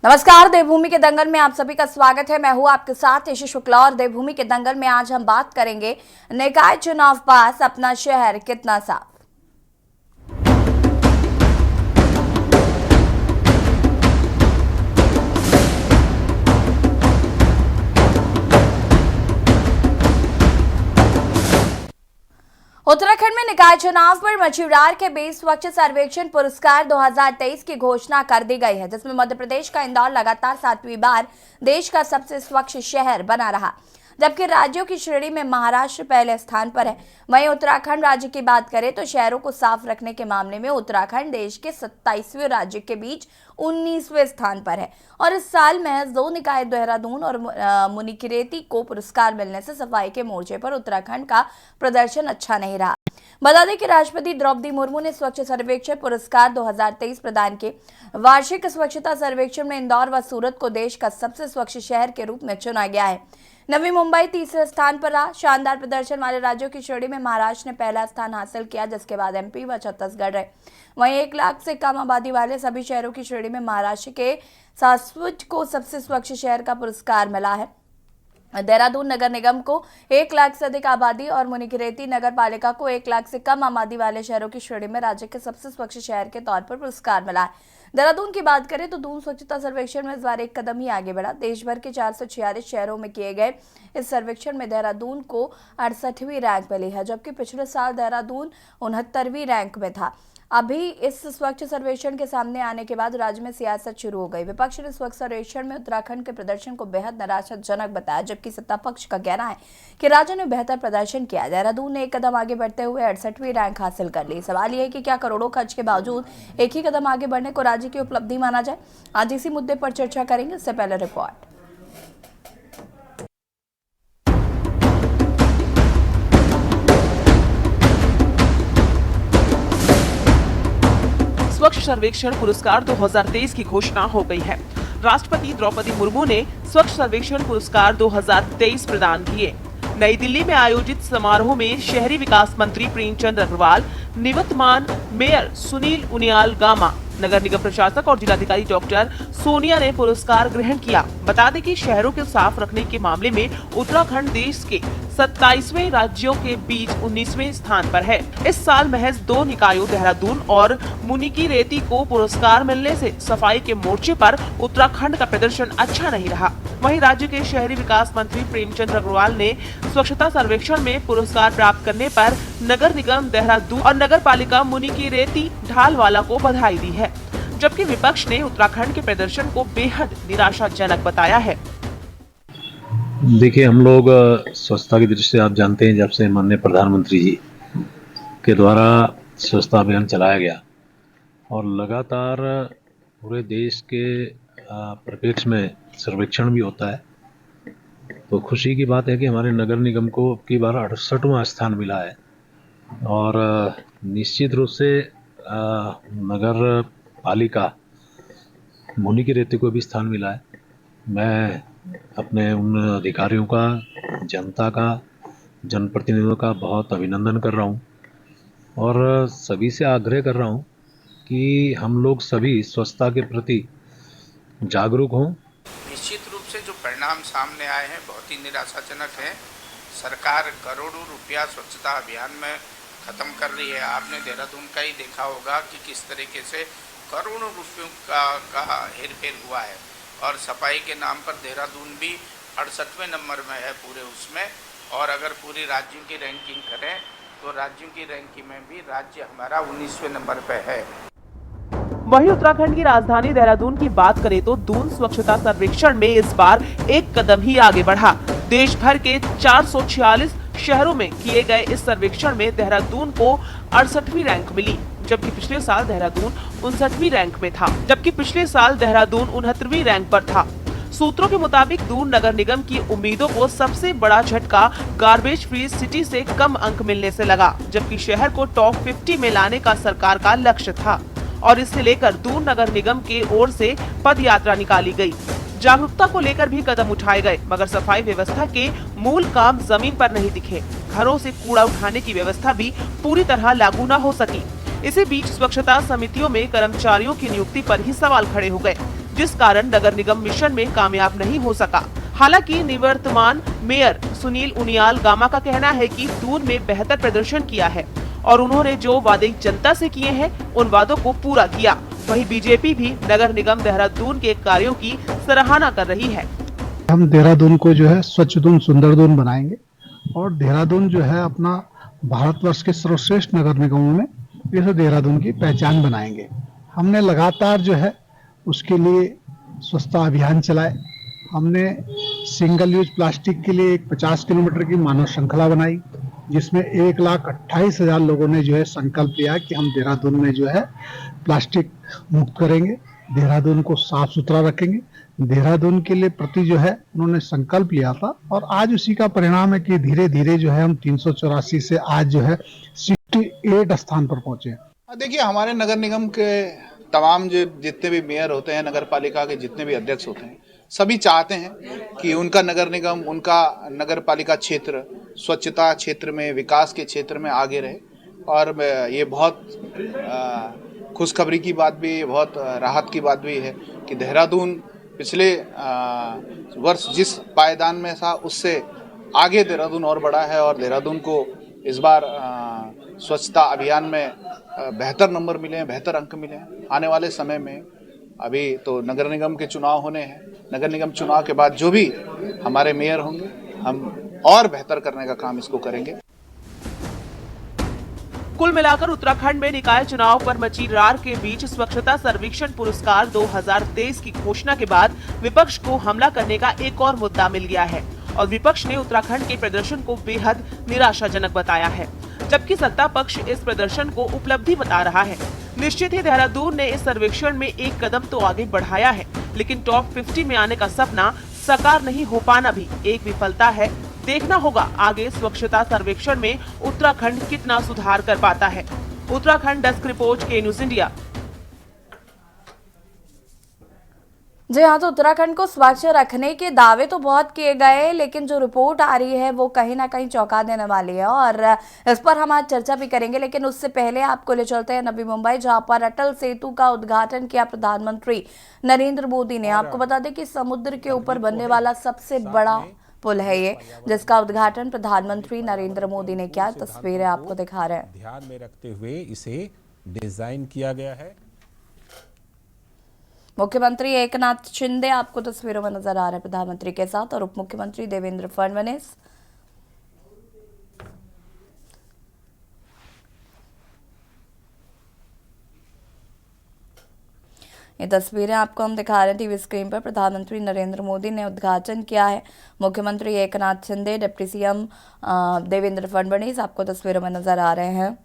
नमस्कार, देवभूमि के दंगल में आप सभी का स्वागत है। मैं हूं आपके साथ यशी शुक्ला और देवभूमि के दंगल में आज हम बात करेंगे निकाय चुनाव पास, अपना शहर कितना साफ। उत्तराखंड में निकाय चुनाव पर मची रार के बीच स्वच्छ सर्वेक्षण पुरस्कार 2023 की घोषणा कर दी गई है, जिसमें मध्य प्रदेश का इंदौर लगातार 7वीं बार देश का सबसे स्वच्छ शहर बना रहा, जबकि राज्यों की श्रेणी में महाराष्ट्र पहले स्थान पर है। वहीं उत्तराखंड राज्य की बात करें तो शहरों को साफ रखने के मामले में उत्तराखंड देश के 27वें राज्य के बीच 19वें स्थान पर है और इस साल महज 2 निकाय देहरादून और मुनिकीरेती को पुरस्कार मिलने से सफाई के मोर्चे पर उत्तराखंड का प्रदर्शन अच्छा नहीं रहा। बता दें कि राष्ट्रपति द्रौपदी मुर्मू ने स्वच्छ सर्वेक्षण पुरस्कार 2023 प्रदान किए। वार्षिक स्वच्छता सर्वेक्षण में इंदौर व सूरत को देश का सबसे स्वच्छ शहर के रूप में चुना गया है। नवी मुंबई तीसरे स्थान पर रहा। शानदार प्रदर्शन वाले राज्यों की श्रेणी में महाराष्ट्र ने पहला स्थान हासिल किया, जिसके बाद एमपी व छत्तीसगढ़ रहे। वहीं 1 लाख से कम आबादी वाले सभी शहरों की श्रेणी में महाराष्ट्र के सासवट को सबसे स्वच्छ शहर का पुरस्कार मिला है। देहरादून नगर निगम को 1 लाख से अधिक आबादी और मुनिकीरेती नगर पालिका को 1 लाख से कम आबादी वाले शहरों की श्रेणी में राज्य के सबसे स्वच्छ शहर के तौर पर पुरस्कार मिला है। देहरादून की बात करें तो दून स्वच्छता सर्वेक्षण में इस बार एक कदम ही आगे बढ़ा। देश भर के 446 शहरों में किए गए इस सर्वेक्षण में देहरादून को 68वीं रैंक मिली है, जबकि पिछले साल देहरादून 69वीं रैंक में था। अभी इस स्वच्छ सर्वेक्षण के सामने आने के बाद राज्य में सियासत शुरू हो गई। विपक्ष ने स्वच्छ सर्वेक्षण में उत्तराखंड के प्रदर्शन को बेहद निराशाजनक बताया, जबकि सत्ता पक्ष का कहना है कि राज्य ने बेहतर प्रदर्शन किया। देहरादून ने एक कदम आगे बढ़ते हुए 68वीं रैंक हासिल कर ली। सवाल यह है कि क्या करोड़ों खर्च के बावजूद एक ही कदम आगे बढ़ने को राज्य की उपलब्धि माना जाए? आज इसी मुद्दे पर चर्चा करेंगे। इससे पहले रिपोर्ट। स्वच्छ सर्वेक्षण पुरस्कार 2023 की घोषणा हो गई है। राष्ट्रपति द्रौपदी मुर्मू ने स्वच्छ सर्वेक्षण पुरस्कार 2023 प्रदान किए। नई दिल्ली में आयोजित समारोह में शहरी विकास मंत्री प्रेमचंद अग्रवाल, निवर्तमान मेयर सुनील उनियाल गामा, नगर निगम प्रशासक और जिलाधिकारी डॉक्टर सोनिया ने पुरस्कार ग्रहण किया। बता दें कि शहरों के साफ रखने के मामले में उत्तराखंड देश के 27वें राज्यों के बीच 19वें स्थान पर है। इस साल महज 2 निकायों देहरादून और मुनिकीरेती को पुरस्कार मिलने से सफाई के मोर्चे पर उत्तराखंड का प्रदर्शन अच्छा नहीं रहा। वहीं राज्य के शहरी विकास मंत्री प्रेमचंद अग्रवाल ने स्वच्छता सर्वेक्षण में पुरस्कार प्राप्त करने पर नगर निगम देहरादून और नगर पालिका मुनिकीरेती ढालवाला को बधाई दी है, जबकि विपक्ष ने उत्तराखंड के प्रदर्शन को बेहद निराशाजनक बताया है। देखिए, हम लोग स्वच्छता की दृष्टि से आप जानते हैं, जब से माननीय प्रधानमंत्री जी के द्वारा स्वच्छता अभियान चलाया गया और लगातार पूरे देश के परिप्रेक्ष्य में सर्वेक्षण भी होता है, तो खुशी की बात है कि हमारे नगर निगम को अब की बार 68वां स्थान मिला है और निश्चित रूप से नगर पालिका मुनिकीरेती को भी स्थान मिला है। मैं अपने उन अधिकारियों का, जनता का, जनप्रतिनिधियों का बहुत अभिनंदन कर रहा हूँ और सभी से आग्रह कर रहा हूँ कि हम लोग सभी स्वच्छता के प्रति जागरूक हों। निश्चित रूप से जो परिणाम सामने आए हैं बहुत ही निराशाजनक है। सरकार करोड़ों रुपया स्वच्छता अभियान में ख़त्म कर रही है। आपने देहरादून का ही देखा होगा कि किस तरीके से करोड़ों रुपयों का हेरफेर हुआ है और सफाई के नाम पर देहरादून भी 68वें नंबर में है पूरे उसमें। और अगर पूरी राज्यों की रैंकिंग करें तो राज्यों की रैंकिंग में भी राज्य हमारा 19वें नंबर पे है। वहीं उत्तराखंड की राजधानी देहरादून की बात करें तो दून स्वच्छता सर्वेक्षण में इस बार एक कदम ही आगे बढ़ा। देश भर के 446 शहरों में किए गए इस सर्वेक्षण में देहरादून को 68वीं रैंक मिली, जबकि पिछले साल देहरादून 59वीं रैंक में था, जबकि पिछले साल देहरादून 69वीं रैंक पर था। सूत्रों के मुताबिक दून नगर निगम की उम्मीदों को सबसे बड़ा झटका गार्बेज फ्री सिटी से कम अंक मिलने से लगा, जबकि शहर को टॉप 50 में लाने का सरकार का लक्ष्य था और इससे लेकर दून नगर निगम के ओर से पद यात्रा निकाली गई। जागरूकता को लेकर भी कदम उठाए गए, मगर सफाई व्यवस्था के मूल काम जमीन पर नहीं दिखे। घरों से कूड़ा उठाने की व्यवस्था भी पूरी तरह लागू न हो सकी। इसी बीच स्वच्छता समितियों में कर्मचारियों की नियुक्ति पर ही सवाल खड़े हो गए, जिस कारण नगर निगम मिशन में कामयाब नहीं हो सका। हालांकि निवर्तमान मेयर सुनील उनियाल गामा का कहना है कि दून में बेहतर प्रदर्शन किया है और उन्होंने जो वादे जनता से किए हैं उन वादों को पूरा किया। वहीं बीजेपी भी नगर निगम देहरादून के कार्यों की सराहना कर रही है। हम देहरादून को जो है स्वच्छ दून सुंदर दून बनाएंगे और देहरादून जो है अपना भारतवर्ष के सर्वश्रेष्ठ नगर निगमों में जैसे देहरादून की पहचान बनाएंगे। हमने लगातार जो है उसके लिए स्वच्छता अभियान चलाए। हमने सिंगल यूज प्लास्टिक के लिए एक 50 किलोमीटर की मानव श्रृंखला बनाई, जिसमें 1,28,000 लोगों ने जो है संकल्प लिया कि हम देहरादून में जो है प्लास्टिक मुक्त करेंगे, देहरादून को साफ सुथरा रखेंगे। देहरादून के लिए प्रति जो है उन्होंने संकल्प लिया था और आज उसी का परिणाम है कि धीरे धीरे जो है हम 384 से आज जो है 68 स्थान पर पहुंचे। देखिए, हमारे नगर निगम के तमाम जो जितने भी मेयर होते हैं, नगर पालिका के जितने भी अध्यक्ष होते हैं, सभी चाहते हैं कि उनका नगर निगम, उनका नगर पालिका क्षेत्र स्वच्छता क्षेत्र में, विकास के क्षेत्र में आगे रहे। और ये बहुत खुशखबरी की बात भी, बहुत राहत की बात भी है कि देहरादून पिछले वर्ष जिस पायदान में था उससे आगे देहरादून और बढ़ा है और देहरादून को इस बार स्वच्छता अभियान में बेहतर नंबर मिले हैं, बेहतर अंक मिले हैं। आने वाले समय में अभी तो नगर निगम के चुनाव होने हैं। नगर निगम चुनाव के बाद जो भी हमारे मेयर होंगे, हम और बेहतर करने का काम इसको करेंगे। कुल मिलाकर उत्तराखंड में निकाय चुनाव पर मची रार के बीच स्वच्छता सर्वेक्षण पुरस्कार 2023 की घोषणा के बाद विपक्ष को हमला करने का एक और मुद्दा मिल गया है और विपक्ष ने उत्तराखंड के प्रदर्शन को बेहद निराशाजनक बताया है, जबकि सत्ता पक्ष इस प्रदर्शन को उपलब्धि बता रहा है। निश्चित ही देहरादून ने इस सर्वेक्षण में एक कदम तो आगे बढ़ाया है, लेकिन टॉप 50 में आने का सपना साकार नहीं हो पाना भी एक विफलता है। देखना होगा आगे स्वच्छता सर्वेक्षण में उत्तराखंड कितना सुधार कर पाता है। उत्तराखंड डेस्क रिपोर्ट के न्यूज इंडिया। जी हाँ, तो उत्तराखंड को स्वच्छ रखने के दावे तो बहुत किए गए, लेकिन जो रिपोर्ट आ रही है वो कहीं ना कहीं चौंका देने वाली है और इस पर हम आज चर्चा भी करेंगे। लेकिन उससे पहले आपको ले चलते हैं नवी मुंबई, जहां पर अटल सेतु का उद्घाटन किया प्रधानमंत्री नरेंद्र मोदी ने। आपको बता दें कि समुद्र के ऊपर बनने वाला सबसे बड़ा पुल है ये, जिसका उद्घाटन प्रधानमंत्री नरेंद्र मोदी ने किया। तस्वीरें आपको दिखा रहे हैं। ध्यान में रखते हुए इसे डिजाइन किया गया है। मुख्यमंत्री एकनाथ शिंदे आपको तस्वीरों में नजर आ रहे हैं प्रधानमंत्री के साथ, और उप मुख्यमंत्री देवेंद्र फडणवीस। ये तस्वीरें आपको हम दिखा रहे हैं टीवी स्क्रीन पर। प्रधानमंत्री नरेंद्र मोदी ने उद्घाटन किया है, मुख्यमंत्री एकनाथ शिंदे, डिप्टी सीएम देवेंद्र फडणवीस आपको तस्वीरों में नजर आ रहे हैं।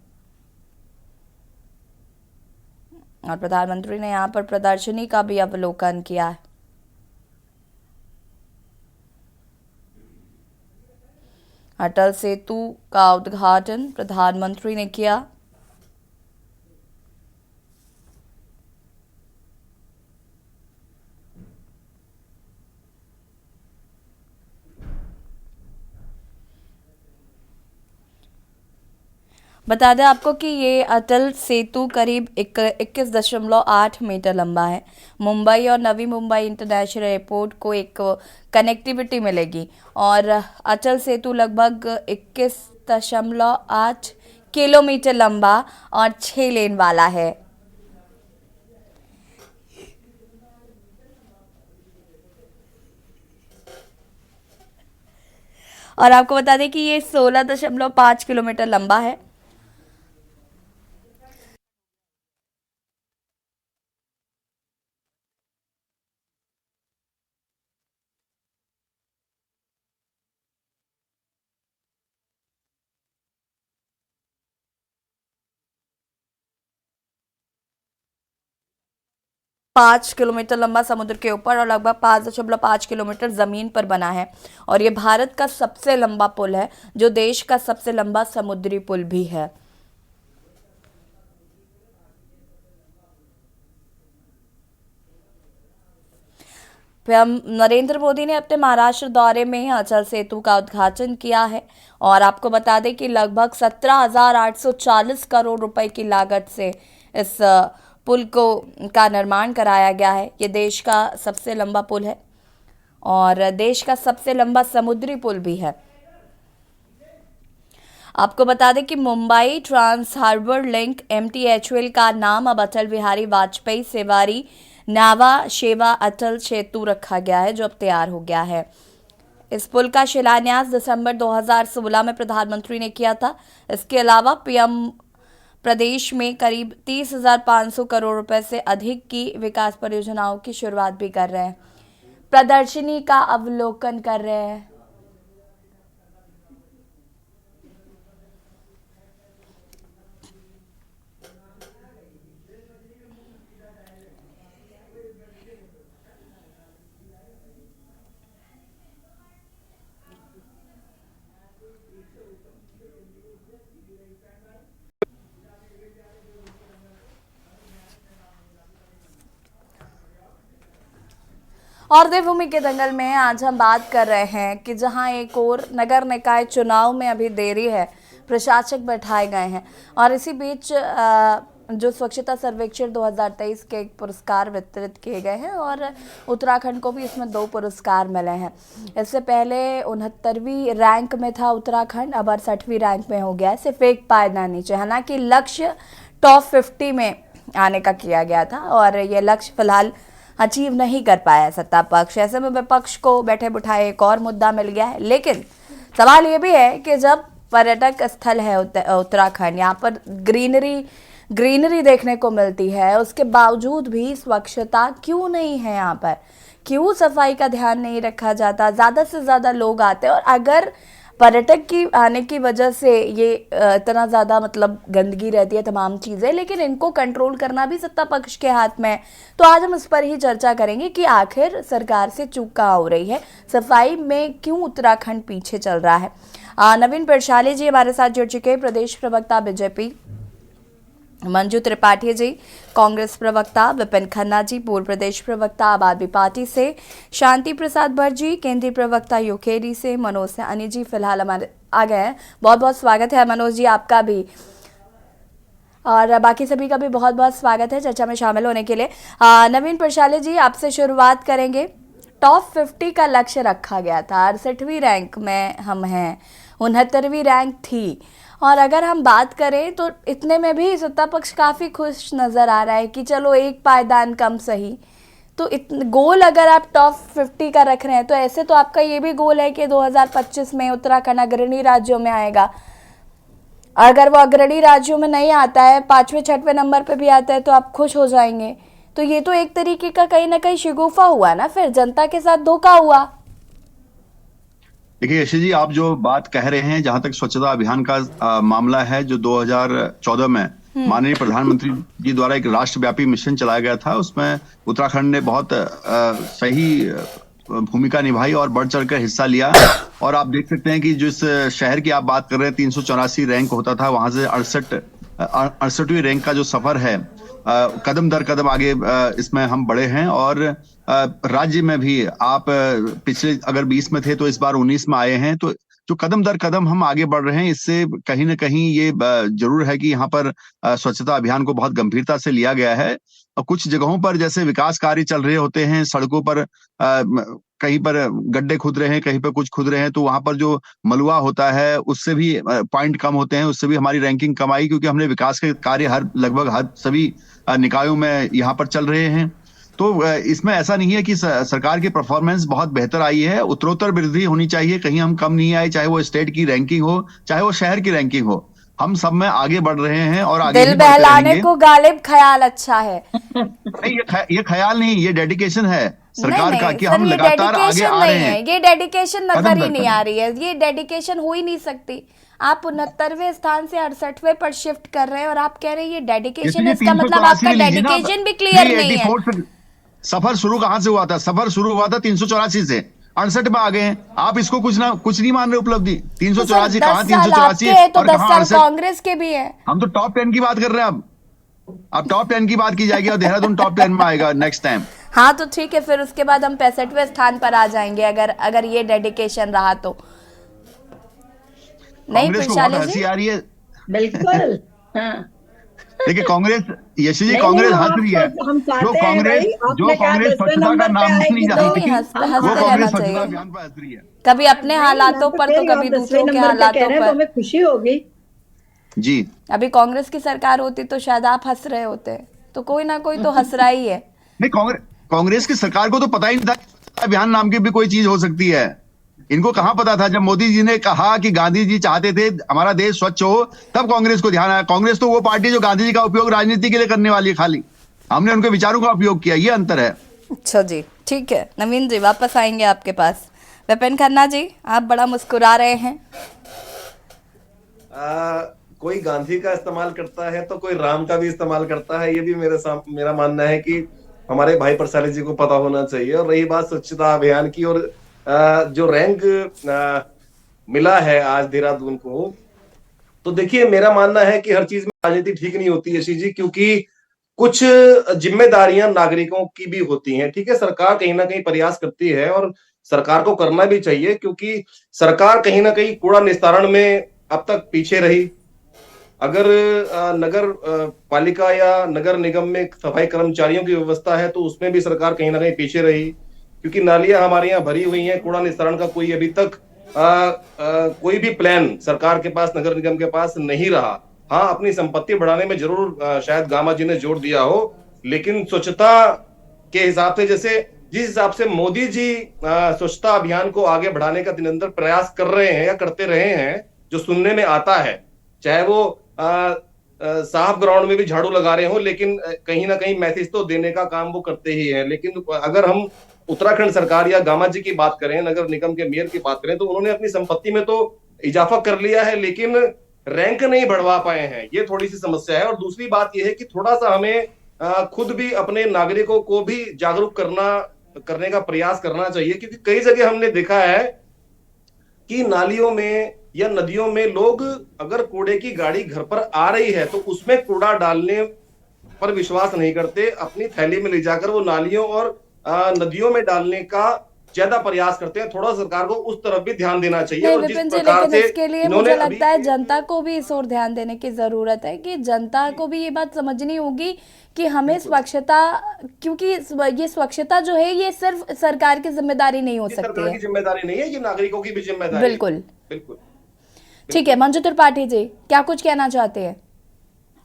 और प्रधानमंत्री ने यहाँ पर प्रदर्शनी का भी अवलोकन किया है। अटल सेतु का उद्घाटन प्रधानमंत्री ने किया। बता दें आपको कि ये अटल सेतु करीब 21.8 मीटर लंबा है। मुंबई और नवी मुंबई इंटरनेशनल एयरपोर्ट को एक कनेक्टिविटी मिलेगी और अटल सेतु लगभग 21.8 किलोमीटर लंबा और 6 लेन वाला है। और आपको बता दें कि ये 16.5 किलोमीटर लंबा है। पाँच किलोमीटर लंबा समुद्र के ऊपर और लगभग 5.5 किलोमीटर जमीन पर बना है और ये भारत का सबसे लंबा पुल है, जो देश का सबसे लंबा समुद्री पुल भी है। पीएम नरेंद्र मोदी ने अपने महाराष्ट्र दौरे में अटल सेतु का उद्घाटन किया है और आपको बता दें कि लगभग 17,840 करोड़ रुपए की लागत से इस पुल का निर्माण कराया गया है। ये देश का सबसे लंबा पुल है और देश का सबसे लंबा समुद्री पुल भी है। आपको बता दें कि Mumbai Trans Harbour Link MTHL का नाम अब अटल बिहारी वाजपेयी सेवारी नावा शेवा अटल सेतु रखा गया है, जो अब तैयार हो गया है। इस पुल का शिलान्यास दिसंबर 2016 में प्रधानमंत्री ने किया था। इसके अलावा PM प्रदेश में करीब 30,500 करोड़ रुपए से अधिक की विकास परियोजनाओं की शुरुआत भी कर रहे हैं। प्रदर्शनी का अवलोकन कर रहे हैं। और देवभूमि के दंगल में आज हम बात कर रहे हैं कि जहां एक और नगर निकाय चुनाव में अभी देरी है, प्रशासक बैठाए गए हैं और इसी बीच जो स्वच्छता सर्वेक्षण 2023 के एक पुरस्कार वितरित किए गए हैं और उत्तराखंड को भी इसमें 2 पुरस्कार मिले हैं। इससे पहले 69वीं रैंक में था उत्तराखंड, अब 68वीं रैंक में हो गया है, सिर्फ एक पायदान नीचे। हालांकि लक्ष्य टॉप 50 में आने का किया गया था और ये लक्ष्य फिलहाल अचीव नहीं कर पाया सत्ता पक्ष। ऐसे में विपक्ष को बैठे बिठाए एक और मुद्दा मिल गया है। लेकिन सवाल ये भी है कि जब पर्यटक स्थल है उत्तराखंड, यहाँ पर ग्रीनरी देखने को मिलती है, उसके बावजूद भी स्वच्छता क्यों नहीं है? यहाँ पर क्यों सफाई का ध्यान नहीं रखा जाता? ज़्यादा से ज़्यादा लोग आते हैं और अगर पर्यटक की आने की वजह से ये इतना ज़्यादा मतलब गंदगी रहती है, तमाम चीज़ें, लेकिन इनको कंट्रोल करना भी सत्ता पक्ष के हाथ में है। तो आज हम इस पर ही चर्चा करेंगे कि आखिर सरकार से चूक कहाँ हो रही है, सफाई में क्यों उत्तराखंड पीछे चल रहा है। नवीन परशाली जी हमारे साथ जुड़ चुके हैं, प्रदेश प्रवक्ता बीजेपी, मंजू त्रिपाठी जी कांग्रेस प्रवक्ता, विपिन खन्ना जी पूर्व प्रदेश प्रवक्ता आम आदमी पार्टी से, शांति प्रसाद भट्ट जी केंद्रीय प्रवक्ता यूकेडी से, मनोज सैनी जी फिलहाल हमारे आ गए हैं। बहुत बहुत स्वागत है मनोज जी आपका भी और बाकी सभी का भी बहुत बहुत स्वागत है चर्चा में शामिल होने के लिए। नवीन परशाली जी आपसे शुरुआत करेंगे। टॉप 50 का लक्ष्य रखा गया था, 68वीं रैंक में हम हैं, 69वीं रैंक थी और अगर हम बात करें तो इतने में भी सत्ता पक्ष काफ़ी खुश नज़र आ रहा है कि चलो एक पायदान कम सही। तो गोल अगर आप टॉप 50 का रख रहे हैं तो ऐसे तो आपका ये भी गोल है कि 2025 में उत्तराखंड अग्रणी राज्यों में आएगा। अगर वो अग्रणी राज्यों में नहीं आता है, 5वें 6वें नंबर पे भी आता है तो आप खुश हो जाएंगे। तो ये तो एक तरीके का कहीं ना कहीं शिगुफा हुआ ना, फिर जनता के साथ धोखा हुआ। देखिए यशी जी, आप जो बात कह रहे हैं, जहां तक स्वच्छता अभियान का मामला है, जो 2014 में माननीय प्रधानमंत्री जी द्वारा एक राष्ट्रव्यापी मिशन चलाया गया था, उसमें उत्तराखंड ने बहुत सही भूमिका निभाई और बढ़ चढ़कर हिस्सा लिया। और आप देख सकते हैं कि जिस शहर की आप बात कर रहे हैं 384 रैंक होता था, वहां से 68वीं रैंक का जो सफर है, कदम दर कदम आगे इसमें हम बढ़े हैं। और राज्य में भी आप पिछले अगर 20 में थे तो इस बार 19 में आए हैं, तो जो कदम दर कदम हम आगे बढ़ रहे हैं, इससे कहीं ना कहीं ये जरूर है कि यहाँ पर स्वच्छता अभियान को बहुत गंभीरता से लिया गया है। और कुछ जगहों पर जैसे विकास कार्य चल रहे होते हैं, सड़कों पर कहीं पर गड्ढे खुद रहे हैं, कहीं पर कुछ खुद रहे हैं, तो वहां पर जो मलबा होता है उससे भी पॉइंट कम होते हैं, उससे भी हमारी रैंकिंग कम आई, क्योंकि हमने विकास के कार्य लगभग हर सभी निकायों में यहाँ पर चल रहे हैं। तो इसमें ऐसा नहीं है कि सरकार की परफॉर्मेंस बहुत बेहतर आई है, उत्तरोत्तर वृद्धि होनी चाहिए, कहीं हम कम नहीं आए, चाहे वो स्टेट की रैंकिंग हो, चाहे वो शहर की रैंकिंग हो, हम सब में आगे बढ़ रहे हैं और आगे दिल बहलाने को गालिब ख्याल अच्छा है। नहीं, ये ख्याल नहीं, ये डेडिकेशन है सरकार का कि हम लगातार आगे आ रहे हैं। ये डेडिकेशन नजर ही नहीं आ रही है, ये डेडिकेशन हो ही नहीं सकती। आप 69वें स्थान से 68वें पर शिफ्ट कर रहे हैं और आप कह रहे हैं ये डेडिकेशन, इसका मतलब आपका डेडिकेशन भी क्लियर नहीं है। सफर शुरू कहां से हुआ था? सफर शुरू हुआ था 384 से, 68 में आ गए हैं। आप इसको कुछ नहीं मान रहे उपलब्धि। 384 कहां, 384 तो 10 साल कांग्रेस के भी है। हम तो टॉप 10 की बात कर रहे हैं। अब टॉप 10 की बात की जाएगी और देहरादून टॉप 10 में आएगा नेक्स्ट टाइम। हाँ तो ठीक है, फिर उसके बाद हम 65वें स्थान पर आ जाएंगे अगर ये डेडिकेशन रहा तो। नहीं कांग्रेस को बहुत हंसी आ रही है। बिल्कुल हाँ। देखिए कांग्रेस, यशी जी नहीं, कांग्रेस नहीं, हंस रही है। हम चाहते जो हैं कांग्रेस भाई, जो आपने कहा कांग्रेस 10वें स्वच्छता का नंबर पे नाम नहीं आएगी तो जानती, हंसते वो रहना कांग्रेस स्वच्छता चाहिए। अभियान पर हंस रही है। कभी अपने हालातों पर तो कभी दूसरों के हालातों तो पर। हमें खुशी होगी। जी अभी कांग्रेस की सरकार होती तो शायद आप हंस रहे होते, तो कोई ना कोई तो हंस रहा ही है। नहीं, कांग्रेस की सरकार को तो पता ही नहीं था कि स्वच्छता अभियान नाम की भी कोई चीज हो सकती है। इनको कहां पता था? जब मोदी जी ने कहा कि गांधी जी चाहते थे हमारा देश स्वच्छ हो, तब कांग्रेस को ध्यान आया। कांग्रेस तो वो पार्टी जो गांधी जी का उपयोग राजनीति के लिए करने वाली है, खाली हमने उनके विचारों का उपयोग किया, ये अंतर है। अच्छा जी, ठीक है। नवीन जी वापस आएंगे आपके पास। विपिन खन्ना जी, आप बड़ा मुस्कुरा रहे हैं। कोई गांधी का इस्तेमाल करता है तो कोई राम का भी इस्तेमाल करता है, ये भी मेरा मानना है कि हमारे भाई प्रसाद जी को पता होना चाहिए। और रही बात स्वच्छता अभियान की, और जो रैंक मिला है आज देहरादून को, तो देखिए मेरा मानना है कि हर चीज में राजनीति ठीक नहीं होती यशी जी, क्योंकि कुछ जिम्मेदारियां नागरिकों की भी होती हैं। ठीक है, सरकार कहीं ना कहीं प्रयास करती है और सरकार को करना भी चाहिए, क्योंकि सरकार कहीं ना कहीं कूड़ा निस्तारण में अब तक पीछे रही। अगर नगर पालिका या नगर निगम में सफाई कर्मचारियों की व्यवस्था है तो उसमें भी सरकार कहीं ना कहीं पीछे रही, क्योंकि नालियां हमारे यहाँ भरी हुई हैं। कूड़ा निस्तारण का कोई अभी तक कोई भी प्लान सरकार के पास, नगर निगम के पास नहीं रहा। हाँ, अपनी संपत्ति बढ़ाने में जरूर शायद गामा जी ने जोर दिया हो, लेकिन स्वच्छता के हिसाब से, जैसे जिस हिसाब से मोदी जी स्वच्छता अभियान को आगे बढ़ाने का निरंतर प्रयास कर रहे हैं या करते रहे हैं, जो सुनने में आता है, चाहे वो साफ ग्राउंड में भी झाड़ू लगा रहे हो, लेकिन कहीं ना कहीं मैसेज तो देने का काम वो करते ही हैं। लेकिन अगर हम उत्तराखंड सरकार या गामा जी की बात करें, नगर निगम के मेयर की बात करें, तो उन्होंने अपनी संपत्ति में तो इजाफा कर लिया है, लेकिन रैंक नहीं बढ़वा पाए हैं। ये थोड़ी सी समस्या है। और दूसरी बात यह है कि थोड़ा सा हमें खुद भी अपने नागरिकों को भी जागरूक करने का प्रयास करना चाहिए, क्योंकि कई जगह हमने देखा है कि नालियों में या नदियों में लोग अगर कूड़े की गाड़ी घर पर आ रही है तो उसमें कूड़ा डालने पर विश्वास नहीं करते, अपनी थैली में ले जाकर वो नालियों और नदियों में डालने का ज्यादा प्रयास करते हैं। थोड़ा सरकार को उस तरफ भी ध्यान देना चाहिए। नहीं और जिस विपिन जी, प्रकार लेकिन से इसके लिए मुझे लगता है जनता को भी इस ओर ध्यान देने की जरूरत है, कि जनता को भी ये बात समझनी होगी कि हमें स्वच्छता, क्योंकि ये स्वच्छता जो है ये सिर्फ सरकार की जिम्मेदारी नहीं हो सकती सरकार है, की जिम्मेदारी नहीं है, ये नागरिकों की भी जिम्मेदारी है। बिल्कुल बिल्कुल। ठीक है। मंजू त्रिपाठी जी, क्या कुछ कहना चाहते हैं?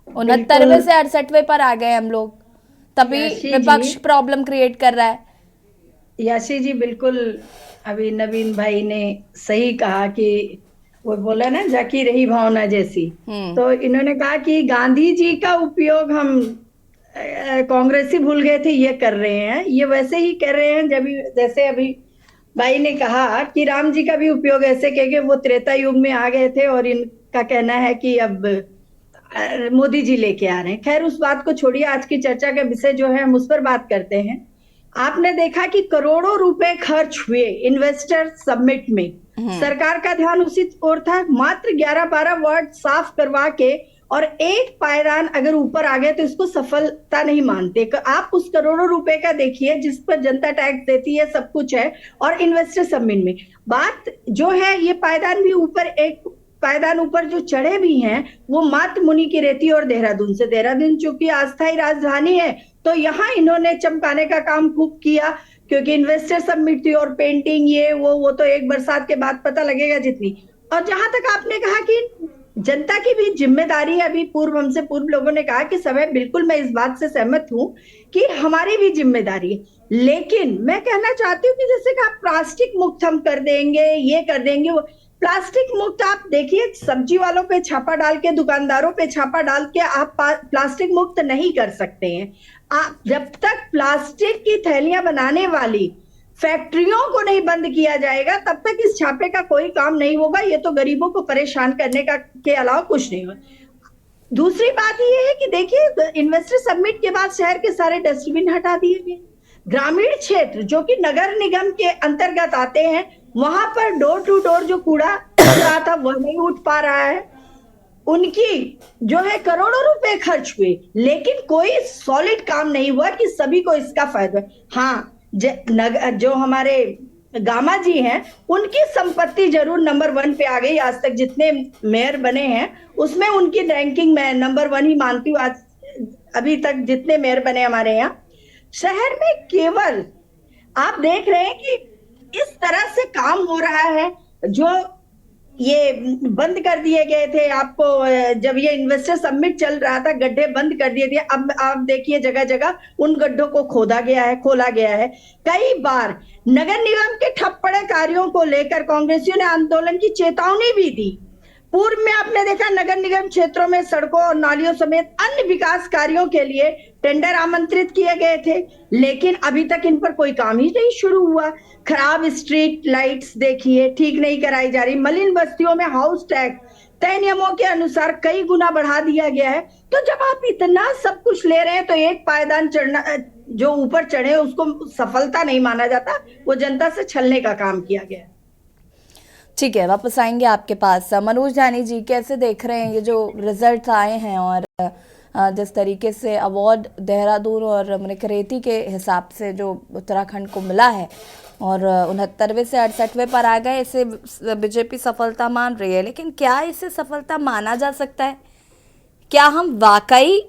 69वें से 68वें पर आ गए हम लोग, तभी विपक्ष प्रॉब्लम क्रिएट कर रहा है। याशी जी, बिल्कुल अभी नवीन भाई ने सही कहा कि वो बोला ना, जाकी रही भावना जैसी। तो इन्होंने कहा कि गांधी जी का उपयोग हम कांग्रेसी भूल गए थे, ये कर रहे हैं। ये वैसे ही कर रहे हैं जैसे अभी भाई ने कहा कि राम जी का भी उपयोग ऐसे क्योंकि वो त्रेता युग में आ गए थे और इनका कहना है कि अब मोदी जी लेके आ रहे हैं। खैर, उस बात को छोड़िए, आज की चर्चा का विषय जो है हम उस पर बात करते हैं। आपने देखा कि करोड़ों रुपए खर्च हुए इन्वेस्टर समिट में, सरकार का ध्यान उसी ओर था। मात्र 11-12 वार्ड साफ करवा के और एक पायदान अगर ऊपर आ गए तो इसको सफलता नहीं मानते। आप उस करोड़ों रुपए का देखिए जिस पर जनता टैक्स देती है, सब कुछ है, और इन्वेस्टर समिट में बात जो है, ये पायदान भी ऊपर, एक पायदान ऊपर जो चढ़े भी हैं वो मात्र मुनि की रेती और देहरादून से। देहरादून चूंकि अस्थायी राजधानी है तो यहाँ इन्होंने चमकाने का काम खूब किया, क्योंकि इन्वेस्टर समिट थी और पेंटिंग ये वो तो एक बरसात के बाद पता लगेगा जितनी। और जहां तक आपने कहा कि जनता की भी जिम्मेदारी है, अभी हमसे पूर्व लोगों ने कहा कि समय, बिल्कुल मैं इस बात से सहमत हूं कि हमारी भी जिम्मेदारी है। लेकिन मैं कहना चाहती हूँ कि जैसे कि आप प्लास्टिक मुक्त हम कर देंगे, ये कर देंगे, वो प्लास्टिक मुक्त आप देखिए, सब्जी वालों पे छापा डाल के, दुकानदारों पे छापा डाल के आप प्लास्टिक मुक्त नहीं कर सकते हैं। आप जब तक प्लास्टिक की थैलियां बनाने वाली फैक्ट्रियों को नहीं बंद किया जाएगा तब तक इस छापे का कोई काम नहीं होगा। ये तो गरीबों को परेशान करने का के अलावा कुछ नहीं होगा। दूसरी बात ये है कि देखिए, इन्वेस्टर समिट के बाद शहर के सारे डस्टबिन हटा दिए गए। ग्रामीण क्षेत्र जो कि नगर निगम के अंतर्गत आते हैं, वहां पर डोर टू डोर जो कूड़ा उठ रहा था वह नहीं उठ पा रहा है। उनकी जो है करोड़ों रुपए खर्च हुए, लेकिन कोई सॉलिड काम नहीं हुआ कि सभी को इसका फायदा। हाँ, जो हमारे गामा जी हैं उनकी संपत्ति जरूर नंबर 1 पे आ गई। आज तक जितने मेयर बने हैं उसमें उनकी रैंकिंग मैं नंबर 1 ही मानती हूँ। आज अभी तक जितने मेयर बने हमारे यहाँ, शहर में केवल आप देख रहे हैं कि इस तरह से काम हो रहा है। जो ये बंद कर दिए गए थे, आपको जब ये इन्वेस्टर समिट चल रहा था, गड्ढे बंद कर दिए थे। अब आप देखिए जगह जगह उन गड्ढों को खोला गया है। कई बार नगर निगम के ठप पड़े कार्यों को लेकर कांग्रेसियों ने आंदोलन की चेतावनी भी दी। पूर्व में आपने देखा नगर निगम क्षेत्रों में सड़कों और नालियों समेत अन्य विकास कार्यों के लिए टेंडर आमंत्रित किए गए थे, लेकिन अभी तक इन पर कोई काम ही नहीं शुरू हुआ। खराब स्ट्रीट लाइट्स देखिए, ठीक नहीं कराई जा रही। मलिन बस्तियों में हाउस टैक्स तय नियमों के अनुसार कई गुना बढ़ा दिया गया है। तो जब आप इतना सब कुछ ले रहे हैं तो एक पायदान चढ़ना, जो ऊपर चढ़े उसको सफलता नहीं माना जाता, वो जनता से छलने का काम किया गया है। ठीक है, वापस आएंगे आपके पास। मनोज जानी जी, कैसे देख रहे हैं ये जो रिजल्ट आए हैं और जिस तरीके से अवार्ड देहरादून और मुनकरेती के हिसाब से जो उत्तराखंड को मिला है और 69वें से 68वें पर आ गए, इसे बीजेपी सफलता मान रही है, लेकिन क्या इसे सफलता माना जा सकता है? क्या हम वाकई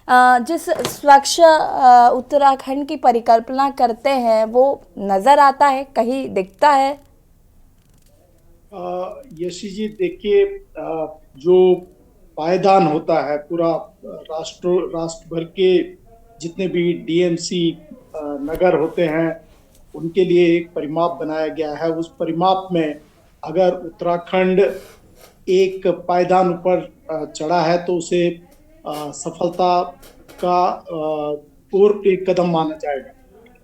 जिस स्वच्छ उत्तराखंड की परिकल्पना करते हैं वो नज़र आता है, कहीं दिखता है? यशी जी, देखिए, जो पायदान होता है पूरा राष्ट्र भर के जितने भी डीएमसी नगर होते हैं उनके लिए एक परिमाप बनाया गया है। उस परिमाप में अगर उत्तराखंड एक पायदान ऊपर चढ़ा है तो उसे सफलता का और एक कदम माना जाएगा।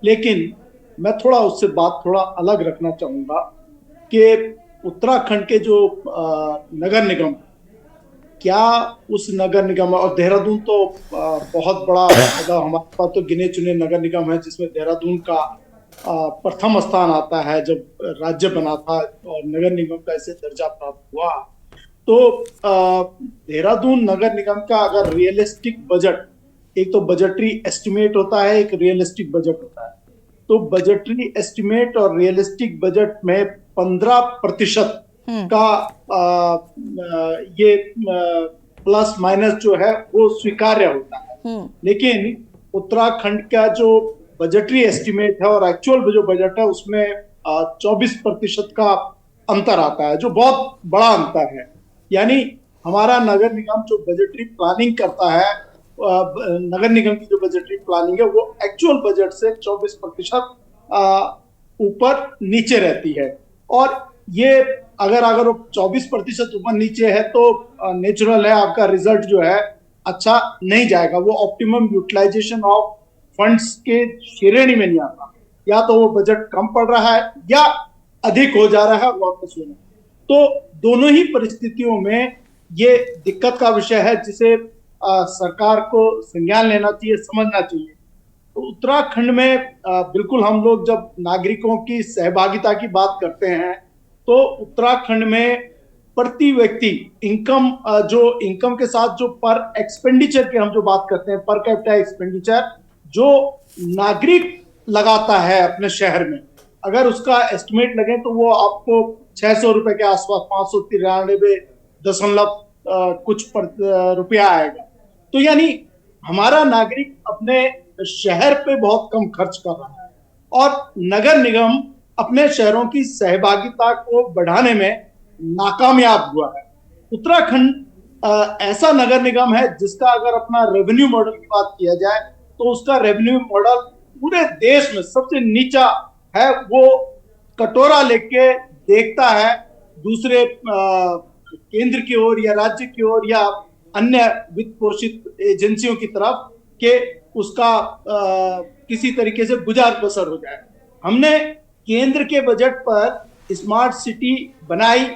लेकिन मैं थोड़ा उससे बात थोड़ा अलग रखना चाहूँगा कि उत्तराखंड के जो नगर निगम, क्या उस नगर निगम, और देहरादून तो बहुत बड़ा, हमारे पास तो गिने चुने नगर निगम है जिसमें देहरादून का प्रथम स्थान आता है जब राज्य बना था और नगर निगम का ऐसे दर्जा प्राप्त हुआ। तो देहरादून नगर निगम का अगर रियलिस्टिक बजट, एक तो बजटरी एस्टिमेट होता है, एक रियलिस्टिक बजट होता है। तो बजटरी एस्टिमेट और रियलिस्टिक बजट में 15% का ये प्लस माइनस जो है वो स्वीकार्य होता है। लेकिन उत्तराखंड का जो बजटरी एस्टिमेट है और एक्चुअल जो बजट है उसमें 24% का अंतर आता है, जो बहुत बड़ा अंतर है। यानी हमारा नगर निगम जो बजटरी प्लानिंग करता है, नगर निगम की जो बजटरी प्लानिंग है वो एक्चुअल बजट से 24% ऊपर नीचे रहती है। और ये अगर 24% ऊपर नीचे है तो नेचुरल है आपका रिजल्ट जो है अच्छा नहीं जाएगा, वो ऑप्टिमम यूटिलाइजेशन ऑफ फंड्स के श्रेणी में नहीं आता। या तो वो बजट कम पड़ रहा है या अधिक हो जा रहा है वापस होना। तो दोनों ही परिस्थितियों में ये दिक्कत का विषय है जिसे सरकार को संज्ञान लेना चाहिए, समझना चाहिए। तो उत्तराखंड में बिल्कुल हम लोग जब नागरिकों की सहभागिता की बात करते हैं तो उत्तराखंड में प्रति व्यक्ति इनकम, जो इनकम के साथ जो पर एक्सपेंडिचर की हम जो बात करते हैं, पर कैपिटा एक्सपेंडिचर जो नागरिक लगाता है अपने शहर में, अगर उसका एस्टिमेट लगे तो वो आपको 600 रुपए के आसपास, 593 कुछ रुपया आएगा। तो यानी हमारा नागरिक अपने शहर पे बहुत कम खर्च कर रहा है और नगर निगम अपने शहरों की सहभागिता को बढ़ाने में नाकामयाब हुआ है। उत्तराखंड ऐसा नगर निगम है जिसका अगर अपना रेवेन्यू मॉडल की बात किया जाए तो उसका रेवेन्यू मॉडल पूरे देश में सबसे नीचा है। वो कटोरा लेके देखता है दूसरे केंद्र की ओर या राज्य की ओर या अन्य वित्त पोषित एजेंसियों की तरफ के उसका किसी तरीके से गुजार बसर हो जाए। हमने केंद्र के बजट पर स्मार्ट सिटी बनाई,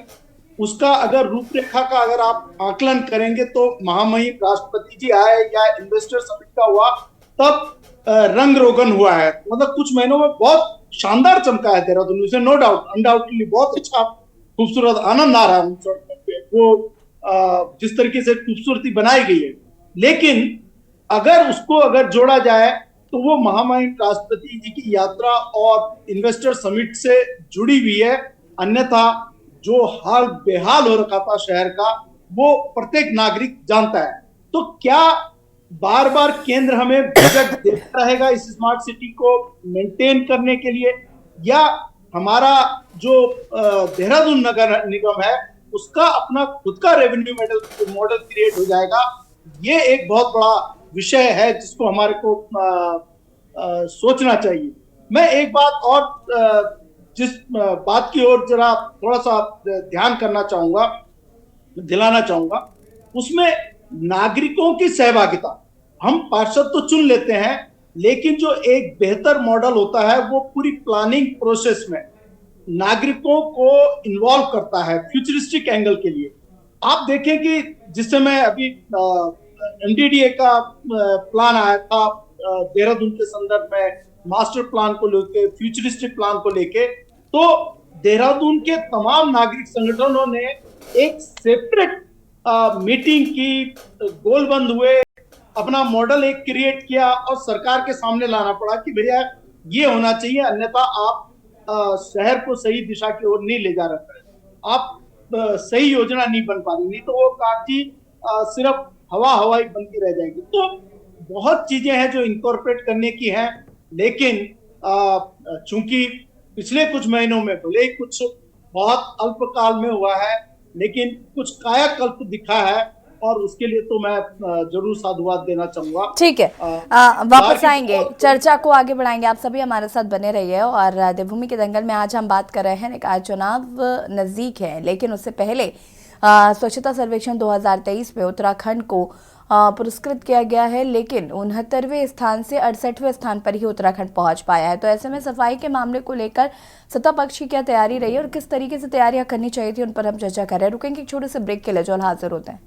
उसका अगर रूपरेखा का अगर आप आकलन करेंगे तो महामहिम राष्ट्रपति जी आए या इन्वेस्टर समिट का हुआ तब रंग रोगन हुआ है। मतलब कुछ महीनों में बहुत शानदार चमका है देहरादून से, नो डाउट, अनडाउटली बहुत अच्छा खूबसूरत, आनंद आ रहा है वो जिस तरीके से खूबसूरती बनाई गई है। लेकिन अगर उसको अगर जोड़ा जाए तो वो महामहिम राष्ट्रपति जी की यात्रा और इन्वेस्टर समिट से जुड़ी हुई है। अन्यथा जो हाल बेहाल हो रखा था शहर का वो प्रत्येक नागरिक जानता है। तो क्या बार बार केंद्र हमें बजट देता रहेगा इस स्मार्ट सिटी को मेंटेन करने के लिए, या हमारा जो देहरादून नगर निगम है उसका अपना खुद का रेवेन्यू मॉडल क्रिएट हो जाएगा। ये एक बहुत बड़ा विषय है जिसको हमारे को सोचना चाहिए। मैं एक बात और जिस बात की ओर जरा थोड़ा सा ध्यान करना चाहूंगा, दिलाना चाहूंगा, उसमें नागरिकों की सहभागिता। हम पार्षद तो चुन लेते हैं, लेकिन जो एक बेहतर मॉडल होता है वो पूरी प्लानिंग प्रोसेस में नागरिकों को इन्वॉल्व करता है फ्यूचरिस्टिक एंगल के लिए। आप देखें कि जिस समय अभी एमडीडीए का प्लान आया था देहरादून के संदर्भ में, मास्टर प्लान को लेके, फ्यूचरिस्टिक प्लान को लेके, तो देहरादून के तमाम नागरिक संगठनों ने एक सेपरेट मीटिंग की, गोलबंद हुए, अपना मॉडल एक क्रिएट किया और सरकार के सामने लाना पड़ा कि भैया ये होना चाहिए, अन्यथा आप शहर को सही दिशा की ओर नहीं ले जा रहे, आप सही योजना नहीं बन पा रही, नहीं तो वो काफी सिर्फ हवाई बनती रह जाएगी। तो बहुत चीजें हैं जो इनकॉर्पोरेट करने की हैं, लेकिन चूंकि पिछले कुछ महीनों में भले ही कुछ बहुत अल्पकाल में हुआ है, लेकिन कुछ कायाकल्प दिखा है और उसके लिए तो मैं जरूर साधुवाद देना चाहूंगा। ठीक है, वापस आएंगे, चर्चा को आगे बढ़ाएंगे। आप सभी हमारे साथ बने रहिए। और देवभूमि के दंगल में आज हम बात कर रहे हैं, निकाय चुनाव नजदीक है, लेकिन उससे पहले स्वच्छता सर्वेक्षण 2023 में उत्तराखंड को पुरस्कृत किया गया है, लेकिन 69वें स्थान से 68वें स्थान पर ही उत्तराखंड पहुंच पाया है। तो ऐसे में सफाई के मामले को लेकर सत्ता पक्ष की क्या तैयारी रही है और किस तरीके से तैयारियां करनी चाहिए थी, उन पर हम चर्चा कर रहे हैं। रुकेंगे एक छोटे से ब्रेक के लिए, जो हाजिर होते हैं।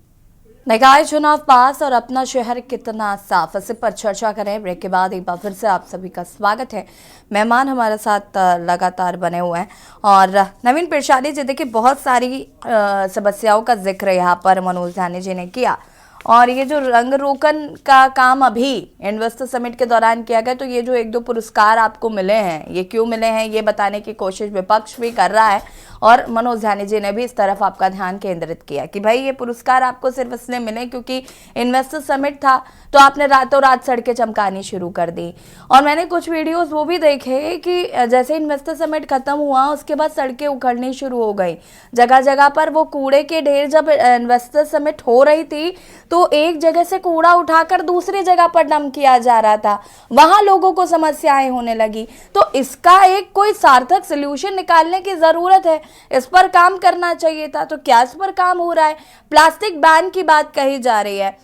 निकाय चुनाव पास और अपना शहर कितना साफ, इस पर चर्चा करें। ब्रेक के बाद एक बार फिर से आप सभी का स्वागत है। मेहमान हमारे साथ लगातार बने हुए हैं और नवीन पिरशादी जी, देखिए बहुत सारी समस्याओं का जिक्र यहाँ पर मनोज ध्यानी जी ने किया, और ये जो रंग रोकन का काम अभी इन्वेस्टर समिट के दौरान किया गया, तो ये जो 1-2 पुरस्कार आपको मिले हैं, ये क्यों मिले हैं ये बताने की कोशिश विपक्ष भी कर रहा है, और मनोज ध्यानी जी ने भी इस तरफ आपका ध्यान केंद्रित किया कि भाई ये पुरस्कार आपको सिर्फ इसलिए मिले क्योंकि इन्वेस्टर समिट था, तो आपने रातों रात सड़कें चमकानी शुरू कर दी। और मैंने कुछ वीडियोस वो भी देखे कि जैसे इन्वेस्टर समिट खत्म हुआ उसके बाद सड़कें उखड़नी शुरू हो गई, जगह जगह पर वो कूड़े के ढेर। जब इन्वेस्टर समिट हो रही थी तो एक जगह से कूड़ा उठाकर दूसरी जगह पर डंप किया जा रहा था, वहां लोगों को समस्याएं होने लगी। तो इसका एक कोई सार्थक सलूशन निकालने की जरूरत है, इस पर काम करना चाहिए था। तो क्या इस पर काम हो रहा है? प्लास्टिक बैन की बात कही जा रही है।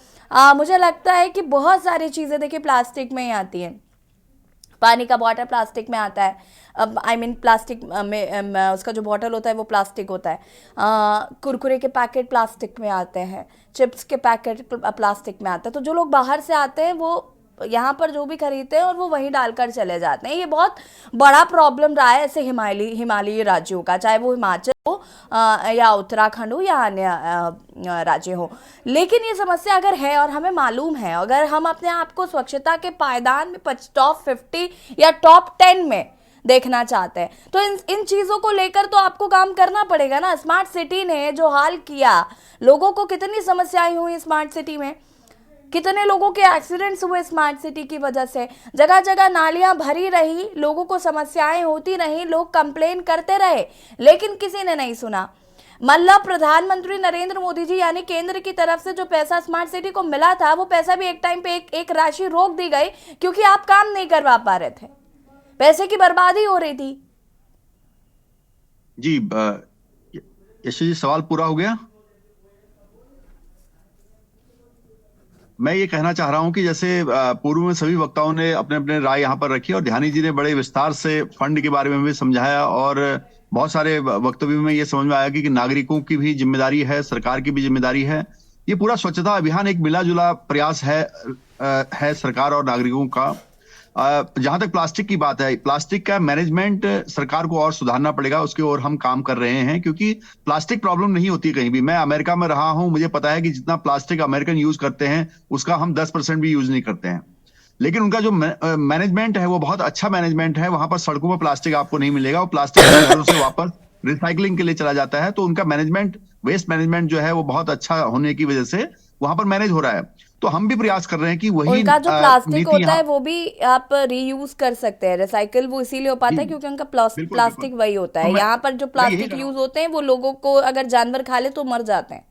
मुझे लगता है कि बहुत सारी चीजें देखिए प्लास्टिक में ही आती हैं। पानी का बॉटल प्लास्टिक में आता है, अब प्लास्टिक में उसका जो बॉटल होता है वो प्लास्टिक होता है। कुरकुरे के पैकेट प्लास्टिक में आते हैं, चिप्स के पैकेट प्लास्टिक में आता है। तो जो लोग बाहर से आते हैं वो यहाँ पर जो भी खरीदते हैं और वो वहीं डालकर चले जाते हैं। ये बहुत बड़ा प्रॉब्लम रहा है ऐसे हिमालयी राज्यों का, चाहे वो हिमाचल हो या उत्तराखंड हो या अन्य राज्य हो। लेकिन ये समस्या अगर है और हमें मालूम है, अगर हम अपने आप को स्वच्छता के पायदान में टॉप 50 या टॉप 10 में देखना चाहते हैं, तो इन चीजों को लेकर तो आपको काम करना पड़ेगा ना। स्मार्ट सिटी ने जो हाल किया, लोगों को कितनी समस्याएं हुई स्मार्ट सिटी में, कितने लोगों के एक्सीडेंट्स हुए स्मार्ट सिटी की वजह से, जगह जगह नालियां भरी रही, लोगों को समस्याएं होती रही, लोग कंप्लेन करते रहे, लेकिन किसी ने नहीं सुना। मतलब प्रधानमंत्री नरेंद्र मोदी जी यानी केंद्र की तरफ से जो पैसा स्मार्ट सिटी को मिला था, वो पैसा भी एक टाइम पे एक राशि रोक दी गई क्योंकि आप काम नहीं करवा पा रहे थे, पैसे की बर्बादी हो रही थी। जी यश जी, सवाल पूरा हो गया। मैं ये कहना चाह रहा हूं कि जैसे पूर्व में सभी वक्ताओं ने अपने अपने राय यहाँ पर रखी और ध्यानी जी ने बड़े विस्तार से फंड के बारे में भी समझाया, और बहुत सारे वक्तव्यों में ये समझ में आया कि नागरिकों की भी जिम्मेदारी है, सरकार की भी जिम्मेदारी है। ये पूरा स्वच्छता अभियान एक मिला जुला प्रयास है सरकार और नागरिकों का। जहां तक प्लास्टिक की बात है, प्लास्टिक का मैनेजमेंट सरकार को और सुधारना पड़ेगा, उसकी ओर हम काम कर रहे हैं, क्योंकि प्लास्टिक प्रॉब्लम नहीं होती कहीं भी। मैं अमेरिका में रहा हूं, मुझे पता है कि जितना प्लास्टिक अमेरिकन यूज करते हैं उसका हम 10% भी यूज नहीं करते हैं। लेकिन उनका जो मैनेजमेंट है वो बहुत अच्छा मैनेजमेंट है। वहां पर सड़कों पर प्लास्टिक आपको नहीं मिलेगा, वो प्लास्टिक घरों से वापस रिसाइकलिंग के लिए चला जाता है। तो उनका मैनेजमेंट, वेस्ट मैनेजमेंट जो है वो बहुत अच्छा होने की वजह से वहां पर मैनेज हो रहा है। तो हम भी प्रयास कर रहे हैं कि वही उनका जो प्लास्टिक नीति होता है यहाँ वो भी आप रीयूज कर सकते हैं, रिसाइकल वो इसीलिए हो पाता है जी, क्योंकि उनका बिल्कुल प्लास्टिक बिल्कुल। वही होता तो है। यहाँ पर जो मैं यही प्लास्टिक कह रहा यूज हूँ होते हैं वो लोगों को अगर जानवर खा ले तो मर जाते हैं।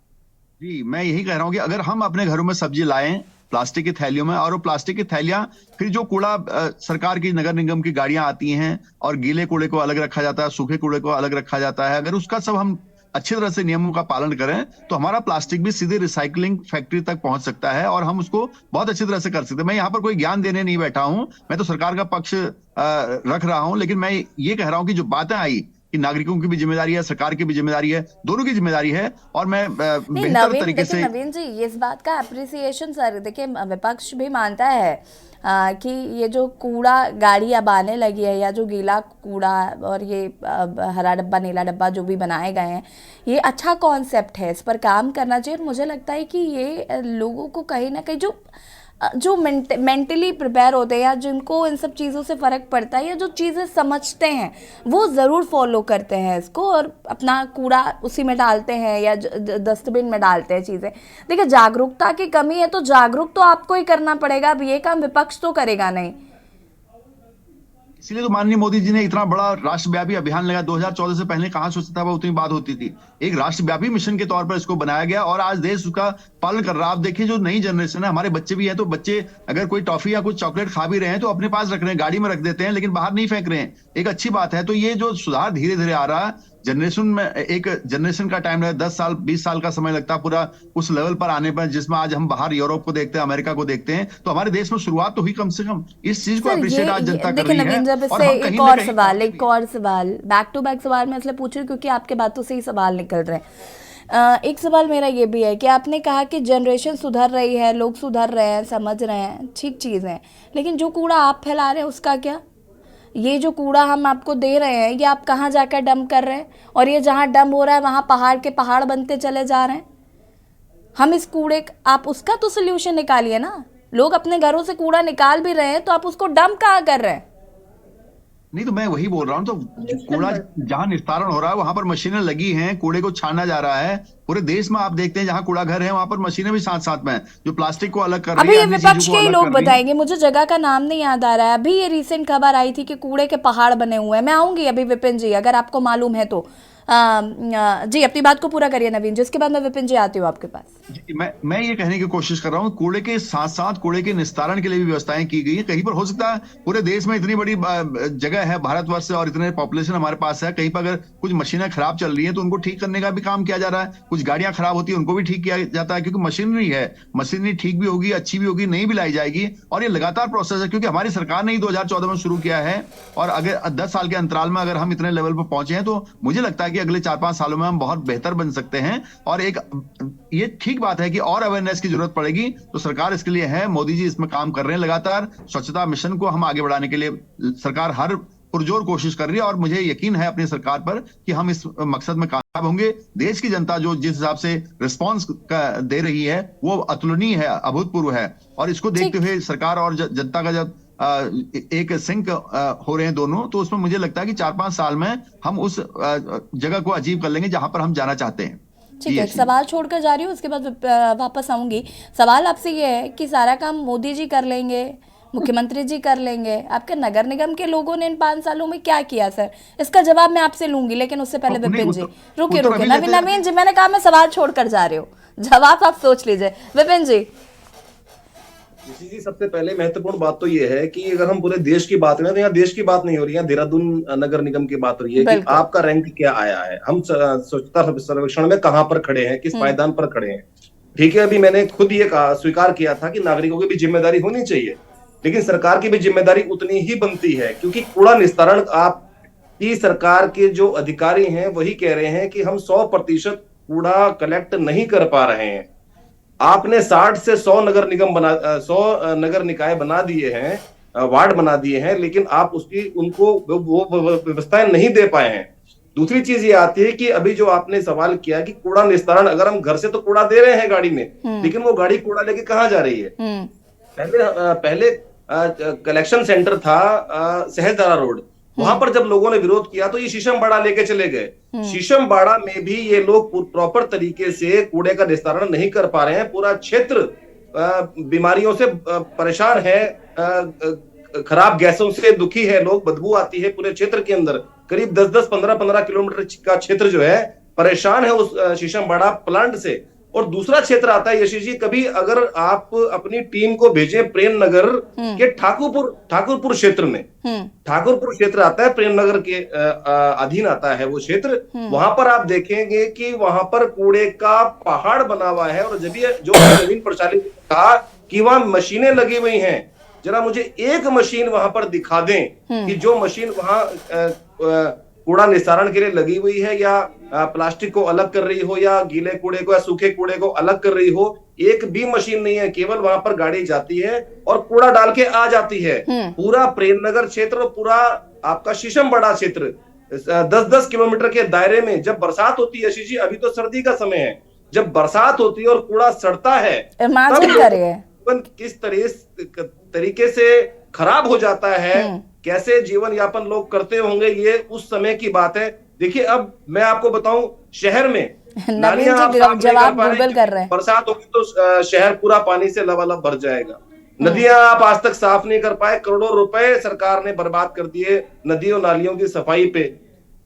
जी, मैं यही कह रहा हूँ कि अगर हम अपने घरों में सब्जी लाएं प्लास्टिक की थैलियों में, और वो प्लास्टिक की थैलियां फिर जो कूड़ा सरकार की नगर निगम की गाड़ियां आती हैं और गीले कूड़े को अलग रखा जाता है, सूखे कूड़े को अलग रखा जाता है, अगर उसका सब हम अच्छी तरह से नियमों का पालन करें तो हमारा प्लास्टिक भी सीधे रिसाइकलिंग फैक्ट्री तक पहुंच सकता है और हम उसको बहुत अच्छी तरह से कर सकते हैं। मैं यहाँ पर कोई ज्ञान देने नहीं बैठा हूं, मैं तो सरकार का पक्ष रख रहा हूं, लेकिन मैं ये कह रहा हूं कि जो बातें आई कि नागरिकों की भी जिम्मेदारी है, सरकार की भी जिम्मेदारी है, दोनों की जिम्मेदारी है, और मैं नहीं बेहतर नवीन, तरीके देखिए से नवीन जी ये इस बात का अप्रिसिएशन सर, देखिए विपक्ष भी मानता है कि ये जो कूड़ा गाड़ी अब आने लगी है या जो गीला कूड़ा और ये हरा डब्बा नीला डब्बा जो भी बनाए गए हैं ये अच्छा कॉन्सेप्ट है, इस पर काम करना चाहिए। और मुझे लगता है कि ये लोगों को कहीं ना कहीं जो मेंटली प्रिपेयर होते हैं या जिनको इन सब चीज़ों से फ़र्क पड़ता है या जो चीज़ें समझते हैं वो ज़रूर फॉलो करते हैं इसको और अपना कूड़ा उसी में डालते हैं या डस्टबिन में डालते हैं चीज़ें। देखिए जागरूकता की कमी है तो जागरूक तो आपको ही करना पड़ेगा, अब ये काम विपक्ष तो करेगा नहीं। इसलिए तो माननीय मोदी जी ने इतना बड़ा राष्ट्रव्यापी अभियान लगाया। 2014 से पहले कहां सोचता था उतनी बात होती थी। एक राष्ट्रव्यापी मिशन के तौर पर इसको बनाया गया और आज देश उसका पालन कर रहा है। आप देखिए जो नई जनरेशन है, हमारे बच्चे भी हैं, तो बच्चे अगर कोई टॉफी या कुछ चॉकलेट खा भी रहे हैं तो अपने पास रख रहे हैं, गाड़ी में रख देते हैं, लेकिन बाहर नहीं फेंक रहे हैं। एक अच्छी बात है। तो ये जो सुधार धीरे धीरे आ रहा है, जनरेशन में एक जनरेशन का टाइम लगता है, 10 साल 20 साल का समय लगता है पूरा उस लेवल पर आने पर जिसमें आज हम बाहर यूरोप को देखते हैं, अमेरिका को देखते हैं। तो हमारे देश में शुरुआत तो हुई कम से कम। इस चीज को अप्रिशिएट आज जनता कर रही है। और हम कहीं एक ना और कहीं सवाल बैक टू बैक सवाल मैं इसलिए पूछ रही हूँ क्योंकि आपके बातों से ही सवाल निकल रहे हैं। एक सवाल मेरा ये भी है कि आपने कहा कि जनरेशन सुधर रही है, लोग सुधर रहे हैं, समझ रहे हैं, ठीक चीज़ है, लेकिन जो कूड़ा आप फैला रहे हैं उसका क्या? ये जो कूड़ा हम आपको दे रहे हैं ये आप कहाँ जाकर डंप कर रहे हैं? और ये जहाँ डंप हो रहा है वहाँ पहाड़ के पहाड़ बनते चले जा रहे हैं। हम इस कूड़े आप उसका तो सोल्यूशन निकालिए ना। लोग अपने घरों से कूड़ा निकाल भी रहे हैं तो आप उसको डंप कहाँ कर रहे हैं? नहीं, तो मैं वही बोल रहा हूँ। तो कूड़ा जहां निस्तारण हो रहा है वहां पर मशीनें लगी हैं, कूड़े को छाना जा रहा है। पूरे देश में आप देखते हैं जहां कूड़ा घर है वहां पर मशीनें भी साथ साथ में हैं, जो प्लास्टिक को अलग कर रही अभी है, ये अन्य विपक्ष चीजों के को ही अलग लोग कर रही है। बताएंगे, मुझे जगह का नाम नहीं याद आ रहा है। अभी ये रिसेंट खबर आई थी कि कूड़े के पहाड़ बने हुए हैं। मैं आऊंगी अभी विपिन जी, अगर आपको मालूम है तो। जी अपनी बात को पूरा करिए नवीन, जिसके बाद मैं विपिन जी आती हूँ आपके पास। मैं ये कहने की कोशिश कर रहा हूँ, कूड़े के साथ साथ कूड़े के निस्तारण के लिए भी व्यवस्थाएं की गई है। कहीं पर हो सकता है पूरे देश में इतनी बड़ी जगह है भारतवर्ष से और इतने पॉपुलेशन हमारे पास है, कहीं पर अगर कुछ मशीनें खराब चल रही है तो उनको ठीक करने का भी काम किया जा रहा है। कुछ गाड़ियां खराब होती है उनको भी ठीक किया जाता है, क्योंकि मशीनरी है, मशीनरी ठीक भी होगी, अच्छी भी होगी, नई भी लाई जाएगी। और ये लगातार प्रोसेस है, क्योंकि हमारी सरकार ने ही 2014 में शुरू किया है और अगर 10 साल के अंतराल में अगर हम इतने लेवल पर पहुंचे हैं तो मुझे लगता है कि अगले 4-5 सालों में हम बहुत बेहतर बन सकते हैं। और एक ये ठीक बात है कि और अवेयरनेस की जरूरत पड़ेगी, तो सरकार इसके लिए है। मोदी जी इसमें काम कर रहे हैं लगातार। स्वच्छता मिशन को हम आगे बढ़ाने के लिए सरकार हर पुरजोर कोशिश कर रही है और मुझे यकीन है अपनी सरकार पर कि हम इस मकसद में कामयाब होंगे। देश की जनता जो जिस हिसाब से रिस्पॉन्स दे रही है वो अतुलनीय है, अभूतपूर्व है। और इसको देखते हुए सरकार और जनता का जब एक सिंक हो रहे हैं दोनों, तो उसमें मुझे लगता है कि 4-5 साल में हम उस जगह को अचीव कर लेंगे जहां पर हम जाना चाहते हैं। ठीक है, सवाल छोड़कर जा रही हूँ, उसके बाद वापस आऊंगी। सवाल आपसे ये है कि सारा काम मोदी जी कर लेंगे, मुख्यमंत्री जी कर लेंगे, आपके नगर निगम के लोगों ने इन 5 सालों में क्या किया सर? इसका जवाब मैं आपसे लूंगी, लेकिन उससे पहले विपिन जी रुकिए नवीन जी, मैंने कहा मैं सवाल छोड़कर जा रही हूँ, जवाब आप सोच लीजिए। विपिन जी जी, सबसे पहले महत्वपूर्ण बात तो ये है कि अगर हम पूरे देश की बात करें तो यहाँ देश की बात नहीं हो रही है, देहरादून नगर निगम की बात हो रही है कि आपका रैंक क्या आया है, हम स्वच्छता सर्वेक्षण में कहां पर खड़े हैं, किस पायदान पर खड़े हैं। ठीक है, अभी मैंने खुद ये स्वीकार किया था कि नागरिकों की भी जिम्मेदारी होनी चाहिए, लेकिन सरकार की भी जिम्मेदारी उतनी ही बनती है, क्योंकि कूड़ा निस्तारण आपकी सरकार के जो अधिकारी हैं वही कह रहे हैं कि हम 100% कूड़ा कलेक्ट नहीं कर पा रहे हैं। आपने 60 से 100 नगर निकाय बना दिए हैं, वार्ड बना दिए हैं, लेकिन आप उनको वो व्यवस्थाएं नहीं दे पाए हैं। दूसरी चीज ये आती है कि अभी जो आपने सवाल किया कि कूड़ा निस्तारण, अगर हम घर से तो कूड़ा दे रहे हैं गाड़ी में, लेकिन वो गाड़ी कूड़ा लेके कहाँ जा रही है? पहले कलेक्शन सेंटर था सहजदारा रोड, वहां पर जब लोगों ने विरोध किया तो ये शीशमबाड़ा लेके चले गए। शीशमबाड़ा में भी ये लोग प्रॉपर तरीके से कूड़े का निस्तारण नहीं कर पा रहे हैं। पूरा क्षेत्र बीमारियों से परेशान है, खराब गैसों से दुखी है लोग, बदबू आती है पूरे क्षेत्र के अंदर। करीब 10-10, 15-15 किलोमीटर का क्षेत्र जो है परेशान है उस शीशमबाड़ा प्लांट से। और दूसरा क्षेत्र आता है यशी जी, कभी अगर आप अपनी टीम को भेजें प्रेम नगर के ठाकुरपुर क्षेत्र में, ठाकुरपुर क्षेत्र आता है प्रेम नगर के अधीन आता है वो क्षेत्र। वहां पर आप देखेंगे कि वहां पर कूड़े का पहाड़ बना हुआ है। और जब ये जो नवीन प्रचालित ने कहा कि वहां मशीनें लगी हुई हैं, जरा मुझे एक मशीन वहां पर दिखा दें कि जो मशीन वहां कूड़ा निस्तारण के लिए लगी हुई है या प्लास्टिक को अलग कर रही हो या गीले कूड़े को या सूखे कूड़े को अलग कर रही हो। एक भी मशीन नहीं है, केवल वहां पर गाड़ी जाती है और कूड़ा डाल के आ जाती है। पूरा प्रेमनगर क्षेत्र और पूरा आपका शीशमबाड़ा क्षेत्र 10-10 किलोमीटर के दायरे में जब बरसात होती है, यशी जी अभी तो सर्दी का समय है, जब बरसात होती है और कूड़ा सड़ता है तब किस तरीके से खराब हो जाता है, कैसे जीवन यापन लोग करते होंगे, ये उस समय की बात है। देखिए अब मैं आपको बताऊं, शहर में नालियां आप साफ नहीं कर पा रहे, बरसात होगी तो शहर पूरा पानी से लबालब भर जाएगा। नदियां आप आज तक साफ नहीं कर पाए, करोड़ों रुपए सरकार ने बर्बाद कर दिए नदियों नालियों की सफाई पे,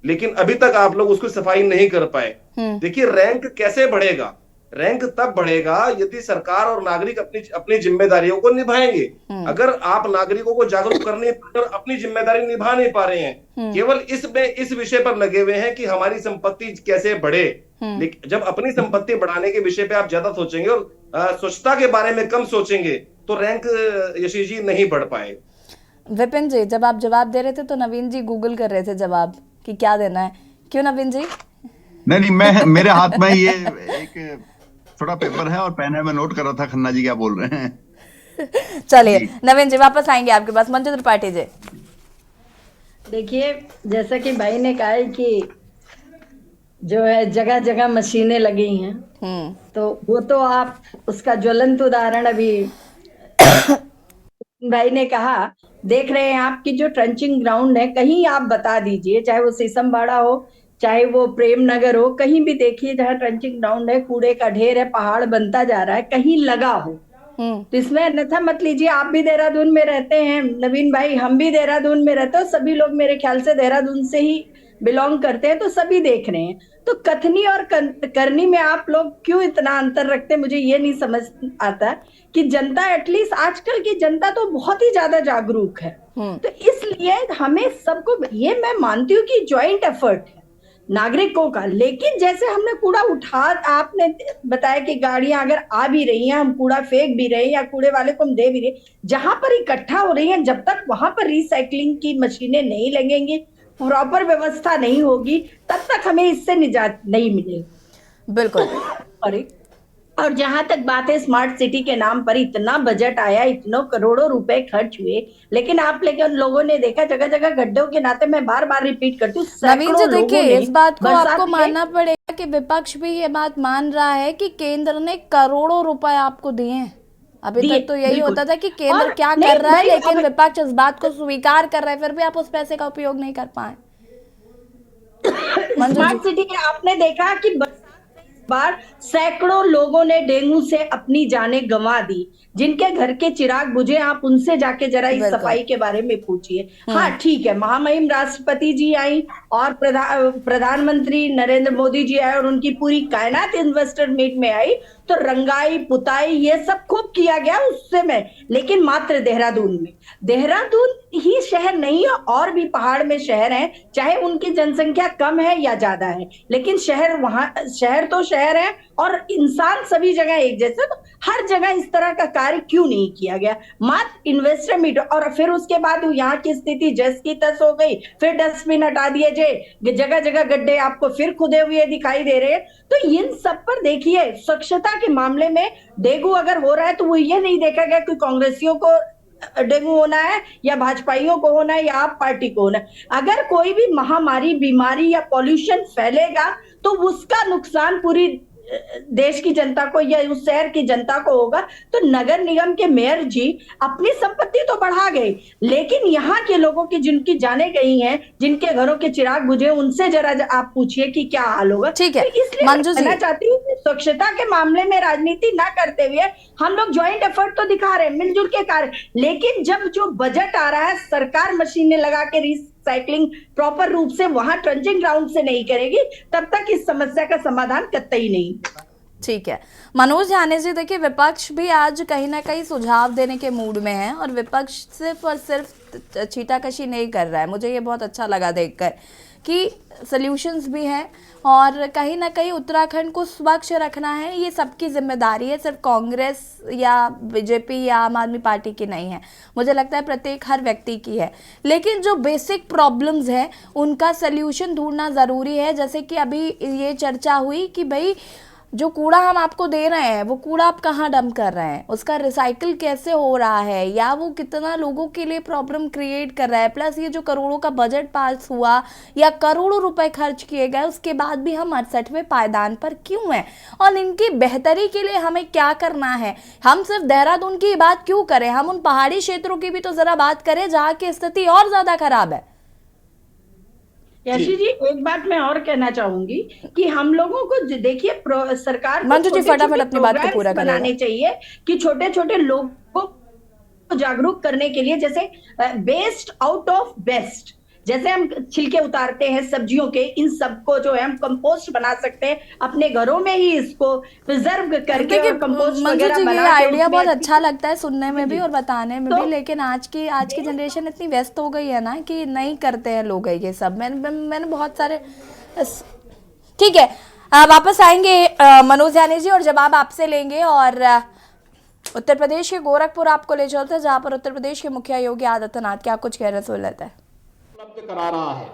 लेकिन अभी तक आप लोग उसकी सफाई नहीं कर पाए। देखिए रैंक कैसे बढ़ेगा? रैंक तब बढ़ेगा यदि सरकार और नागरिक अपनी जिम्मेदारियों को निभाएंगे। अगर आप नागरिकों को जागरूक करने पर अपनी जिम्मेदारी निभा नहीं पा रहे हैं, केवल इस विषय पर लगे हुए हैं कि हमारी संपत्ति कैसे बढ़े, लेकिन जब अपनी संपत्ति बढ़ाने के विषय पे आप ज्यादा सोचेंगे और स्वच्छता के बारे में कम सोचेंगे तो रैंक यशी जी नहीं बढ़ पाए। विपिन जी, जब आप जवाब दे रहे थे तो नवीन जी गूगल कर रहे थे जवाब कि क्या देना है, क्यों नवीन जी? नहीं, मैं मेरे हाथ में ये एक छोटा पेपर है और पेन है, मैं नोट कर रहा था खन्ना जी क्या बोल रहे हैं। चलिए नवीन जी वापस आएंगे आपके पास। मंजू त्रिपाठी जी, देखिए जैसा कि भाई ने कहा है कि जो है जगह जगह मशीनें लगी हैं, तो वो तो आप उसका ज्वलंत उदाहरण अभी भाई ने कहा देख रहे हैं आप कि जो ट्रंचिंग ग्राउंड है, कहीं आप बता दीजिए, चाहे वो शीशमबाड़ा हो चाहे वो प्रेम नगर हो, कहीं भी देखिए जहाँ ट्रंचिंग ग्राउंड है, कूड़े का ढेर है, पहाड़ बनता जा रहा है, कहीं लगा हो तो इसमें अन्यथा मत लीजिए। आप भी देहरादून में रहते हैं नवीन भाई, हम भी देहरादून में रहते हैं, सभी लोग मेरे ख्याल से देहरादून से ही बिलोंग करते हैं, तो सभी देख रहे हैं। तो कथनी और करनी में आप लोग क्यों इतना अंतर रखते हैं, मुझे ये नहीं समझ आता कि जनता, एटलीस्ट आजकल की जनता तो बहुत ही ज्यादा जागरूक है, तो इसलिए हमें सबको, ये मैं मानती हूँ कि ज्वाइंट एफर्ट है नागरिकों का, लेकिन जैसे हमने कूड़ा उठा, आपने बताया कि गाड़ियां अगर आ भी रही हैं, हम कूड़ा फेंक भी रहे हैं या कूड़े वाले को हम दे भी रहे, जहां पर इकट्ठा हो रही हैं, जब तक वहां पर रिसाइकलिंग की मशीनें नहीं लगेंगी, प्रॉपर व्यवस्था नहीं होगी, तब तक हमें इससे निजात नहीं मिलेगी। बिल्कुल। और जहां तक बात है स्मार्ट सिटी के नाम पर इतना बजट आया, इतनों करोड़ों रुपए खर्च हुए, लेकिन आप लोगों ने देखा जगह जगह गड्ढों के नाते, मैं बार बार रिपीट करती हूँ, नवीन जी देखिए इस बात को आपको मानना पड़ेगा कि विपक्ष भी ये बात मान रहा है कि केंद्र ने करोड़ों रुपए आपको दिए हैं। अभी तक तो यही होता था कि केंद्र क्या कर रहा है, लेकिन विपक्ष इस बात को स्वीकार कर रहा है, फिर भी आप उस पैसे का उपयोग नहीं कर पाए। स्मार्ट सिटी के आपने देखा कि बार सैकड़ों लोगों ने डेंगू से अपनी जानें गंवा दी, जिनके घर के चिराग बुझे, आप उनसे जाके जरा इस सफाई के बारे में पूछिए। हाँ ठीक है, महामहिम राष्ट्रपति जी आई और प्रधानमंत्री नरेंद्र मोदी जी आए और उनकी पूरी कायनात इन्वेस्टर मीट में आई, तो रंगाई पुताई ये सब खूब किया गया उससे में, लेकिन मात्र देहरादून में। देहरादून ही शहर नहीं है, और भी पहाड़ में शहर हैं, चाहे उनकी जनसंख्या कम है या ज्यादा है, लेकिन शहर तो शहर है और इंसान सभी जगह एक जैसे, तो हर जगह इस तरह का कार्य क्यों नहीं किया गया? मात्र इन्वेस्टर मीट, और फिर उसके बाद यहाँ की स्थिति जस की तस हो गई, फिर डस्टबिन हटा दिए जे, जगह जगह गड्ढे आपको फिर खुदे हुए दिखाई दे रहे हैं। तो इन सब पर देखिए, स्वच्छता के मामले में डेंगू अगर हो रहा है तो वो ये नहीं देखा गया कि कांग्रेसियों को डेंगू होना है या भाजपाइयों को होना है या आप पार्टी को होना है। अगर कोई भी महामारी, बीमारी या पॉल्यूशन फैलेगा तो उसका नुकसान पूरी देश की जनता को या उस शहर की जनता को होगा। तो नगर निगम के मेयर जी अपनी संपत्ति तो बढ़ा गए, लेकिन यहाँ के लोगों की जिनकी जाने गई हैं, जिनके घरों के चिराग बुझे, उनसे जरा आप पूछिए कि क्या हाल होगा। ठीक है, तो इसलिए मंजू जी, कहना चाहती हूँ कि स्वच्छता के मामले में राजनीति ना करते हुए हम लोग ज्वाइंट एफर्ट तो दिखा रहे हैं, मिलजुल के कार्य, लेकिन जब जो बजट आ रहा है, सरकार मशीनें लगा के रिसाइकलिंग प्रॉपर रूप से वहां ट्रंचिंग ग्राउंड से नहीं करेगी, तब तक इस समस्या का समाधान कतई नहीं। ठीक है मनोज झाने जी, देखिए विपक्ष भी आज कहीं ना कहीं सुझाव देने के मूड में है और विपक्ष सिर्फ और सिर्फ छीटाकशी नहीं कर रहा है। मुझे ये बहुत अच्छा लगा देखकर कि सॉल्यूशंस भी हैं और कहीं ना कहीं उत्तराखंड को स्वच्छ रखना है, ये सबकी जिम्मेदारी है, सिर्फ कांग्रेस या बीजेपी या आम आदमी पार्टी की नहीं है। मुझे लगता है प्रत्येक हर व्यक्ति की है, लेकिन जो बेसिक प्रॉब्लम्स हैं उनका सल्यूशन ढूंढना ज़रूरी है। जैसे कि अभी ये चर्चा हुई कि भाई जो कूड़ा हम आपको दे रहे हैं वो कूड़ा आप कहाँ डंप कर रहे हैं, उसका रिसाइकिल कैसे हो रहा है, या वो कितना लोगों के लिए प्रॉब्लम क्रिएट कर रहा है। प्लस ये जो करोड़ों का बजट पास हुआ या करोड़ों रुपए खर्च किए गए, उसके बाद भी हम 68वें पायदान पर क्यों हैं और इनकी बेहतरी के लिए हमें क्या करना है। हम सिर्फ देहरादून की बात क्यों करें, हम उन पहाड़ी क्षेत्रों की भी तो जरा बात करें जहाँ की स्थिति और ज्यादा खराब है। यशी जी, एक बात मैं और कहना चाहूंगी कि हम लोगों को देखिए, सरकार मंजू जी फटाफट अपनी बात को पूरा बनाने चाहिए कि छोटे छोटे लोगों को जागरूक करने के लिए, जैसे बेस्ट आउट ऑफ बेस्ट, जैसे हम छिलके उतारते हैं सब्जियों के, इन सबको जो है हम कंपोस्ट बना सकते हैं अपने घरों में ही, इसको प्रिजर्व करके और कंपोस्ट वगैरह बना के। ये आइडिया बहुत अच्छा लगता है सुनने में भी और बताने में भी, लेकिन आज की जनरेशन इतनी व्यस्त हो गई है ना कि नहीं करते हैं लोग ये सब। मैंने बहुत सारे, ठीक है वापस आएंगे मनोज झाने जी और जवाब आपसे लेंगे और उत्तर प्रदेश के गोरखपुर आपको ले चलते हैं, जहाँ पर उत्तर प्रदेश के मुखिया योगी आदित्यनाथ क्या कुछ कह रहे सुन लेते हैं। करा रहा है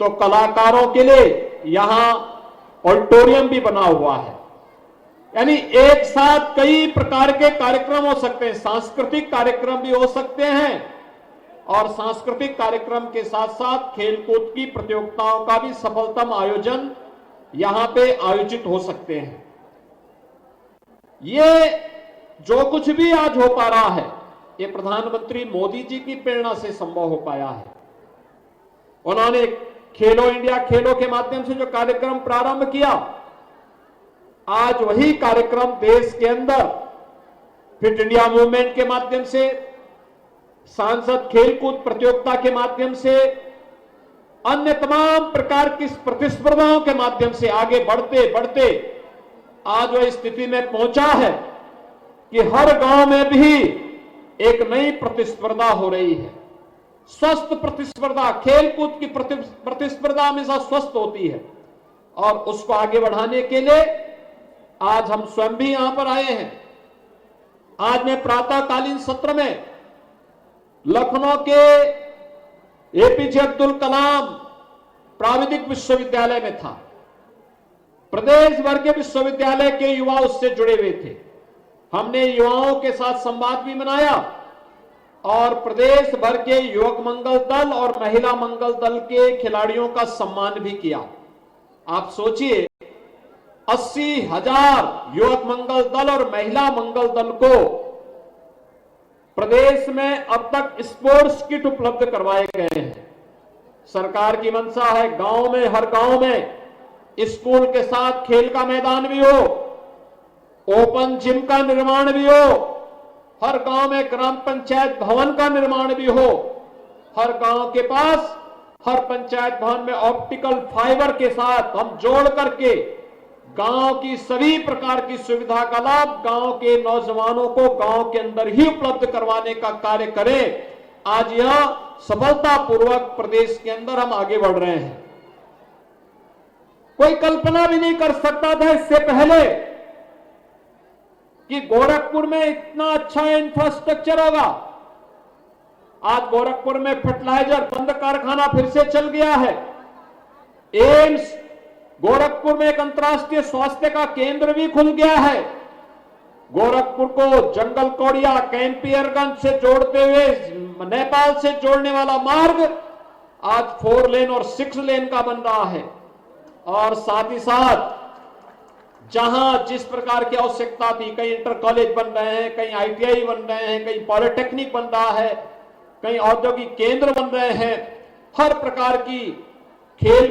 तो कलाकारों के लिए यहां ऑडिटोरियम भी बना हुआ है, यानी एक साथ कई प्रकार के कार्यक्रम हो सकते हैं, सांस्कृतिक कार्यक्रम भी हो सकते हैं और सांस्कृतिक कार्यक्रम के साथ साथ खेलकूद की प्रतियोगिताओं का भी सफलतम आयोजन यहां पे आयोजित हो सकते हैं। ये जो कुछ भी आज हो पा रहा है, ये प्रधानमंत्री मोदी जी की प्रेरणा से संभव हो पाया है। उन्होंने खेलो इंडिया खेलों के माध्यम से जो कार्यक्रम प्रारंभ किया, आज वही कार्यक्रम देश के अंदर फिट इंडिया मूवमेंट के माध्यम से, सांसद खेलकूद प्रतियोगिता के माध्यम से, अन्य तमाम प्रकार की प्रतिस्पर्धाओं के माध्यम से आगे बढ़ते बढ़ते आज वह स्थिति में पहुंचा है कि हर गांव में भी एक नई प्रतिस्पर्धा हो रही है। स्वस्थ प्रतिस्पर्धा, खेलकूद की प्रतिस्पर्धा हमेशा स्वस्थ होती है और उसको आगे बढ़ाने के लिए आज हम स्वयं भी यहां पर आए हैं। आज मैं प्रातःकालीन सत्र में लखनऊ के एपीजे अब्दुल कलाम प्राविधिक विश्वविद्यालय में था। प्रदेश भर के विश्वविद्यालय के युवा उससे जुड़े हुए थे। हमने युवाओं के साथ संवाद भी मनाया और प्रदेश भर के युवक मंगल दल और महिला मंगल दल के खिलाड़ियों का सम्मान भी किया। आप सोचिए, 80,000 युवक मंगल दल और महिला मंगल दल को प्रदेश में अब तक स्पोर्ट्स किट उपलब्ध करवाए गए हैं। सरकार की मंशा है गांव में, हर गांव में स्कूल के साथ खेल का मैदान भी हो, ओपन जिम का निर्माण भी हो, हर गांव में ग्राम पंचायत भवन का निर्माण भी हो, हर गांव के पास हर पंचायत भवन में ऑप्टिकल फाइबर के साथ हम जोड़ करके गांव की सभी प्रकार की सुविधा का लाभ गांव के नौजवानों को गांव के अंदर ही उपलब्ध करवाने का कार्य करें। आज यह सफलतापूर्वक प्रदेश के अंदर हम आगे बढ़ रहे हैं। कोई कल्पना भी नहीं कर सकता था इससे पहले कि गोरखपुर में इतना अच्छा इंफ्रास्ट्रक्चर होगा। आज गोरखपुर में फर्टिलाइजर बंद कारखाना फिर से चल गया है। एम्स, गोरखपुर में एक अंतर्राष्ट्रीय स्वास्थ्य का केंद्र भी खुल गया है। गोरखपुर को जंगल कौड़िया कैंपियरगंज से जोड़ते हुए नेपाल से जोड़ने वाला मार्ग आज 4 लेन और 6 लेन का बन रहा है। और साथ ही साथ जहां जिस प्रकार की आवश्यकता थी, कहीं इंटर कॉलेज बन रहे हैं, कहीं ITI बन रहे हैं, कहीं पॉलिटेक्निक बन रहा है, कहीं औद्योगिक केंद्र बन रहे हैं, हर प्रकार की खेल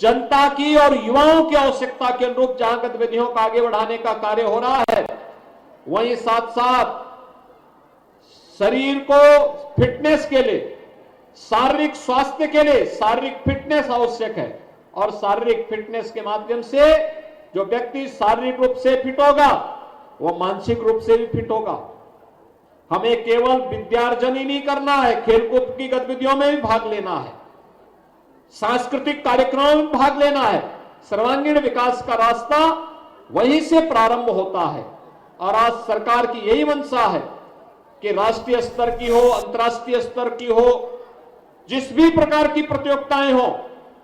जनता की और युवाओं की आवश्यकता के अनुरूप जहां गतिविधियों को आगे बढ़ाने का कार्य हो रहा है, वहीं साथ साथ शरीर को फिटनेस के लिए, शारीरिक स्वास्थ्य के लिए शारीरिक फिटनेस आवश्यक है और शारीरिक फिटनेस के माध्यम से जो व्यक्ति शारीरिक रूप से फिट होगा वो मानसिक रूप से भी फिट होगा। हमें केवल विद्यार्जन ही नहीं करना है, खेलकूद की गतिविधियों में भी भाग लेना है, सांस्कृतिक कार्यक्रमों में भाग लेना है। सर्वांगीण विकास का रास्ता वहीं से प्रारंभ होता है और आज सरकार की यही मंशा है कि राष्ट्रीय स्तर की हो, अंतर्राष्ट्रीय स्तर की हो, जिस भी प्रकार की प्रतियोगिताएं हो,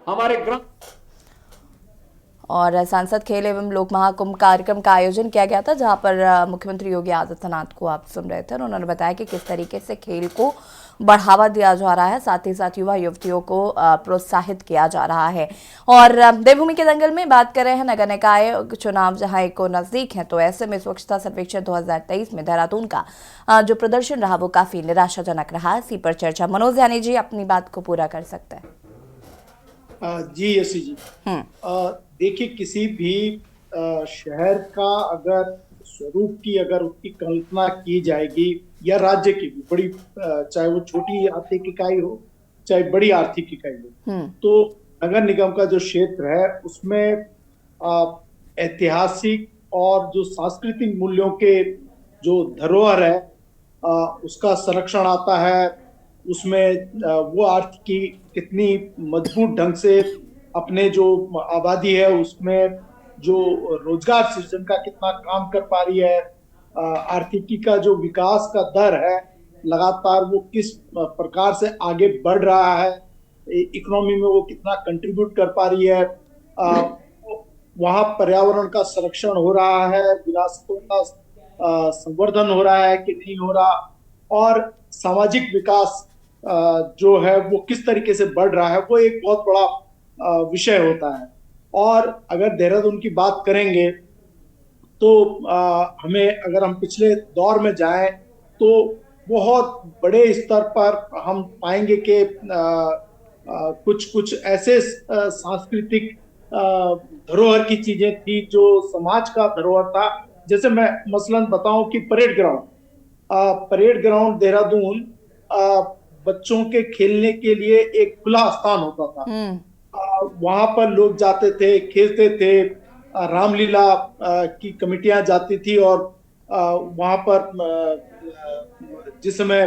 हमारे ग्राम और सांसद खेल एवं लोक महाकुंभ कार्यक्रम का आयोजन किया गया था, जहां पर मुख्यमंत्री योगी आदित्यनाथ को आप सुन रहे थे और उन्होंने बताया कि किस तरीके से खेल को बढ़ावा दिया जा रहा है, साथ ही साथ युवा युवतियों को प्रोत्साहित किया जा रहा है। और देवभूमि के दंगल में बात कर रहे हैं नगर निकाय चुनाव जहां एक नजदीक है, तो ऐसे में स्वच्छता सर्वेक्षण 2023 में देहरादून का जो प्रदर्शन रहा वो काफी निराशाजनक रहा। इसी पर चर्चा मनोज यानी जी अपनी बात को पूरा कर सकते हैं। जी यशी जी, देखिए किसी भी शहर का अगर स्वरूप की अगर उसकी कल्पना की जाएगी या राज्य की भी बड़ी, चाहे वो छोटी आर्थिक इकाई हो चाहे बड़ी आर्थिक इकाई हो, तो नगर निगम का जो क्षेत्र है उसमें ऐतिहासिक और जो सांस्कृतिक मूल्यों के जो धरोहर है उसका संरक्षण आता है। उसमें वो आर्थिकी कितनी मजबूत ढंग से अपने जो आबादी है उसमें जो रोजगार सृजन का कितना काम कर पा रही है, आर्थिकी का जो विकास का दर है लगातार वो किस प्रकार से आगे बढ़ रहा है, इकोनॉमी में वो कितना कंट्रीब्यूट कर पा रही है, वहाँ पर्यावरण का संरक्षण हो रहा है, विरासतों का संवर्धन हो रहा है कि नहीं हो रहा, और सामाजिक विकास जो है वो किस तरीके से बढ़ रहा है, वो एक बहुत बड़ा विषय होता है। और अगर देहरादून की बात करेंगे तो हमें अगर हम पिछले दौर में जाएं तो बहुत बड़े स्तर पर हम पाएंगे कि कुछ ऐसे सांस्कृतिक धरोहर की चीजें थी जो समाज का धरोहर था। जैसे मैं मसलन बताऊं कि परेड ग्राउंड देहरादून बच्चों के खेलने के लिए एक खुला स्थान होता था। वहां पर लोग जाते थे, खेलते थे, रामलीला की कमेटियां जाती थी और वहां पर जिस समय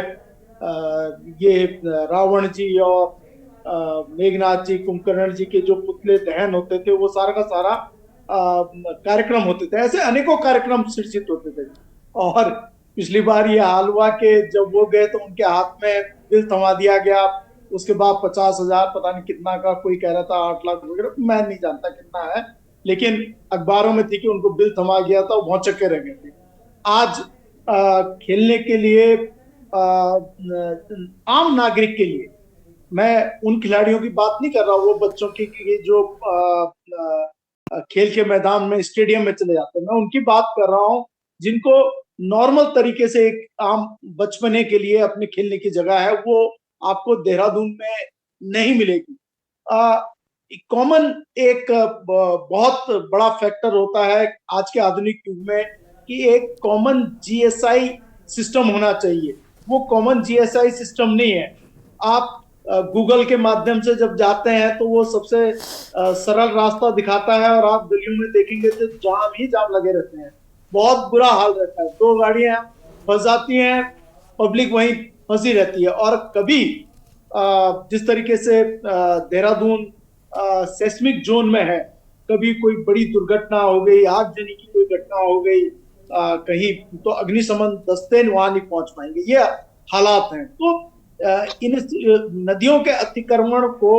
ये रावण जी और मेघनाथ जी, कुंभकर्ण जी के जो पुतले दहन होते थे वो सारा का सारा कार्यक्रम होते थे। ऐसे अनेकों कार्यक्रम सृजित होते थे। और पिछली बार ये हाल हुआ कि जब वो गए तो उनके हाथ में बिल थमा दिया गया। उसके बाद 50,000 पता नहीं कितना का, कोई कह रहा था 8 लाख वगैरह, मैं नहीं जानता कितना है, लेकिन अखबारों में थी कि उनको बिल थमा गया था, वो चक्के रह गए थे। आज खेलने के लिए आम नागरिक के लिए, मैं उन खिलाड़ियों की बात नहीं कर रहा, वो बच्चों की जो खेल के मैदान में स्टेडियम में चले जाते हैं, मैं उनकी बात कर रहा हूँ जिनको नॉर्मल तरीके से एक आम बचपने के लिए अपने खेलने की जगह है, वो आपको देहरादून में नहीं मिलेगी। कॉमन एक बहुत बड़ा फैक्टर होता है आज के आधुनिक युग में कि एक कॉमन GSI सिस्टम होना चाहिए। वो कॉमन GSI सिस्टम नहीं है। आप गूगल के माध्यम से जब जाते हैं तो वो सबसे सरल रास्ता दिखाता है और आप गलियों में देखेंगे तो जाम ही जाम लगे रहते हैं, बहुत बुरा हाल रहता है। 2 गाड़ियां फंस जाती हैं, पब्लिक वहीं फंसी रहती है। और कभी जिस तरीके से देहरादून सेस्मिक जोन में है, कभी कोई बड़ी दुर्घटना हो गई, आगजनी की कोई घटना हो गई कहीं, तो अग्निशमन दस्ते वहां नहीं पहुंच पाएंगे। ये हालात हैं। तो इन नदियों के अतिक्रमण को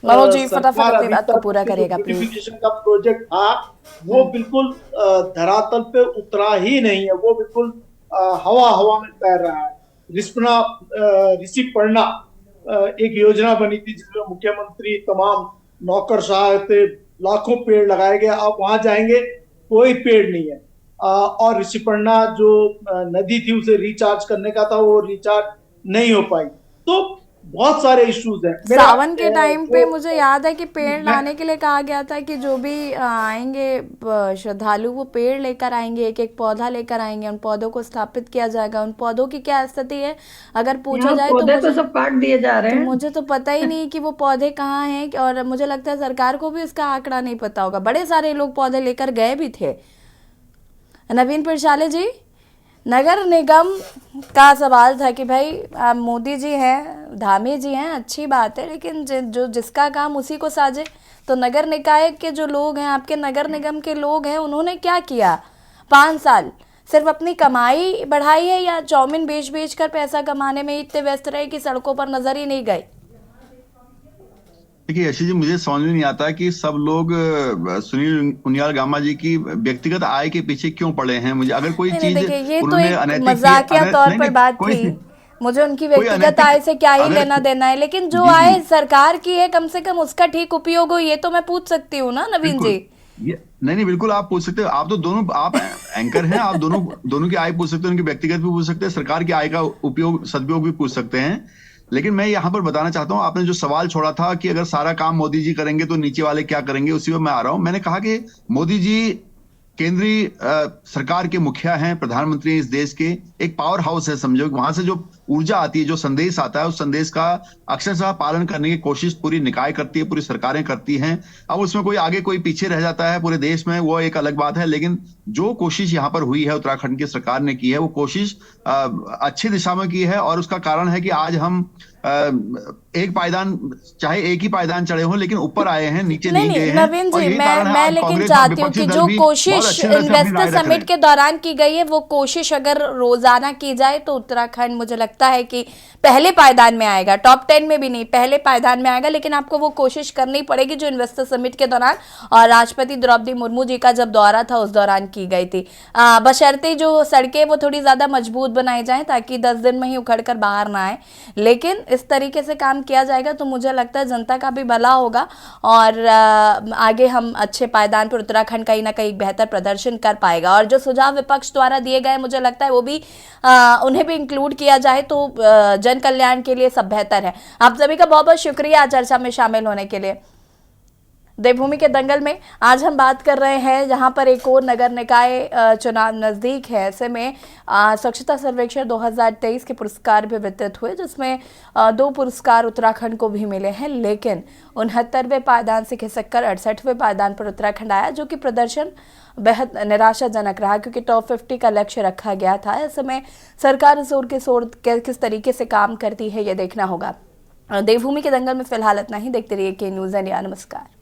मनोज जी फटाफट अपनी बात को पूरा करिएगा प्लीज। का प्रोजेक्ट था वो बिल्कुल धरातल पे उतरा ही नहीं है, वो बिल्कुल हवा में तैर रहा है। ऋषि पर्णा एक योजना बनी थी जिसमें मुख्यमंत्री तमाम नौकरशाह थे, लाखों पेड़ लगाए गए, आप वहां जाएंगे कोई पेड़ नहीं है। और ऋषिपर्णा जो नदी थी उसे रिचार्ज करने का था, वो रिचार्ज नहीं हो पाई। तो बहुत सारे इश्यूज हैं। सावन के टाइम पे मुझे याद है कि पेड़ लाने के लिए कहा गया था कि जो भी आएंगे श्रद्धालु वो पेड़ लेकर आएंगे, एक एक पौधा लेकर आएंगे, उन पौधों को स्थापित किया जाएगा। उन पौधों की क्या स्थिति है अगर पूछा जाए तो सब काट दिए जा रहे हैं। मुझे तो पता ही नहीं कि वो पौधे कहाँ हैं, और मुझे लगता है सरकार को भी उसका आंकड़ा नहीं पता होगा। बड़े सारे लोग पौधे लेकर गए भी थे। नवीन प्रशाले जी, नगर निगम का सवाल था कि भाई मोदी जी हैं, धामी जी हैं, अच्छी बात है, लेकिन जो जिसका काम उसी को साजे। तो नगर निकाय के जो लोग हैं, आपके नगर निगम के लोग हैं, उन्होंने क्या किया 5 साल? सिर्फ अपनी कमाई बढ़ाई है या चाउमीन बेच कर पैसा कमाने में इतने व्यस्त रहे कि सड़कों पर नजर ही नहीं गए? देखिए यशी जी, मुझे समझ में नहीं आता कि सब लोग सुनील उनियाल गामा जी की व्यक्तिगत आय के पीछे क्यों पड़े हैं। मुझे अगर कोई चीज ये तो एक मजाकिया तौर पर बात थी, मुझे उनकी व्यक्तिगत आय से क्या ही लेना देना है, लेकिन जो आय सरकार की है कम से कम उसका ठीक उपयोग हो, ये तो मैं पूछ सकती हूँ ना नवीन जी। नहीं बिल्कुल आप पूछ सकते हो। आप तो दोनों, आप एंकर हैं, आप दोनों की आय पूछ सकते हो, उनकी व्यक्तिगत भी पूछ सकते हैं, सरकार की आय का उपयोग सदुपयोग भी पूछ सकते हैं। लेकिन मैं यहाँ पर बताना चाहता हूँ, आपने जो सवाल छोड़ा था कि अगर सारा काम मोदी जी करेंगे तो नीचे वाले क्या करेंगे, उसी पर मैं आ रहा हूँ। मैंने कहा कि मोदी जी केंद्रीय सरकार के मुखिया हैं, प्रधानमंत्री इस देश के, एक पावर हाउस है समझो। वहां से जो ऊर्जा आती है, जो संदेश आता है, उस संदेश का अक्षरशः पालन करने की कोशिश पूरी निकाय करती है, पूरी सरकारें करती हैं। अब उसमें कोई आगे कोई पीछे रह जाता है पूरे देश में, वो एक अलग बात है। लेकिन जो कोशिश यहाँ पर हुई है, उत्तराखंड की सरकार ने की है, वो कोशिश अच्छी दिशा में की है। और उसका कारण है कि आज हम एक पायदान, चाहे एक ही पायदान चढ़े हों, लेकिन ऊपर आए हैं, नीचे नहीं गए हैं। नवीन जी, मैं लेकिन चाहती हूँ कि जो कोशिश इन्वेस्टर समिट के दौरान की गई है, वो कोशिश अगर रोजाना की जाए तो उत्तराखंड मुझे लगता है कि पहले पायदान में आएगा, टॉप 10 में भी नहीं, पहले पायदान में आएगा। लेकिन आपको वो कोशिश करनी पड़ेगी जो इन्वेस्टर समिट के दौरान और राष्ट्रपति द्रौपदी मुर्मू जी का जब दौरा था उस दौरान की गई थी। बशर्ते जो सड़कें वो थोड़ी ज्यादा मजबूत बनाई जाए ताकि 10 दिन में ही उखड़ कर बाहर ना आए। लेकिन इस तरीके से काम किया जाएगा तो मुझे लगता है जनता का भी भला होगा और आगे हम अच्छे पायदान पर उत्तराखंड कहीं ना कहीं बेहतर प्रदर्शन कर पाएगा। और जो सुझाव विपक्ष द्वारा दिए गए, मुझे लगता है वो भी उन्हें भी इंक्लूड किया जाए तो जन कल्याण के लिए सब बेहतर है। आप सभी का बहुत बहुत शुक्रिया चर्चा में शामिल होने के लिए। देवभूमि के दंगल में आज हम बात कर रहे हैं जहां पर एक और नगर निकाय चुनाव नजदीक है। ऐसे में स्वच्छता सर्वेक्षण 2023 के पुरस्कार भी वितरित हुए, जिसमें 2 पुरस्कार उत्तराखंड को भी मिले हैं। लेकिन 69वें पायदान से खिसक कर 68वें पायदान पर उत्तराखंड आया, जो कि प्रदर्शन बेहद निराशाजनक रहा क्योंकि टॉप 50 का लक्ष्य रखा गया था। ऐसे में सरकार जोर के शोर किस तरीके से काम करती है ये देखना होगा। देवभूमि के दंगल में फिलहाल इतना ही। देखते रहिए के न्यूज़ इंडिया। नमस्कार।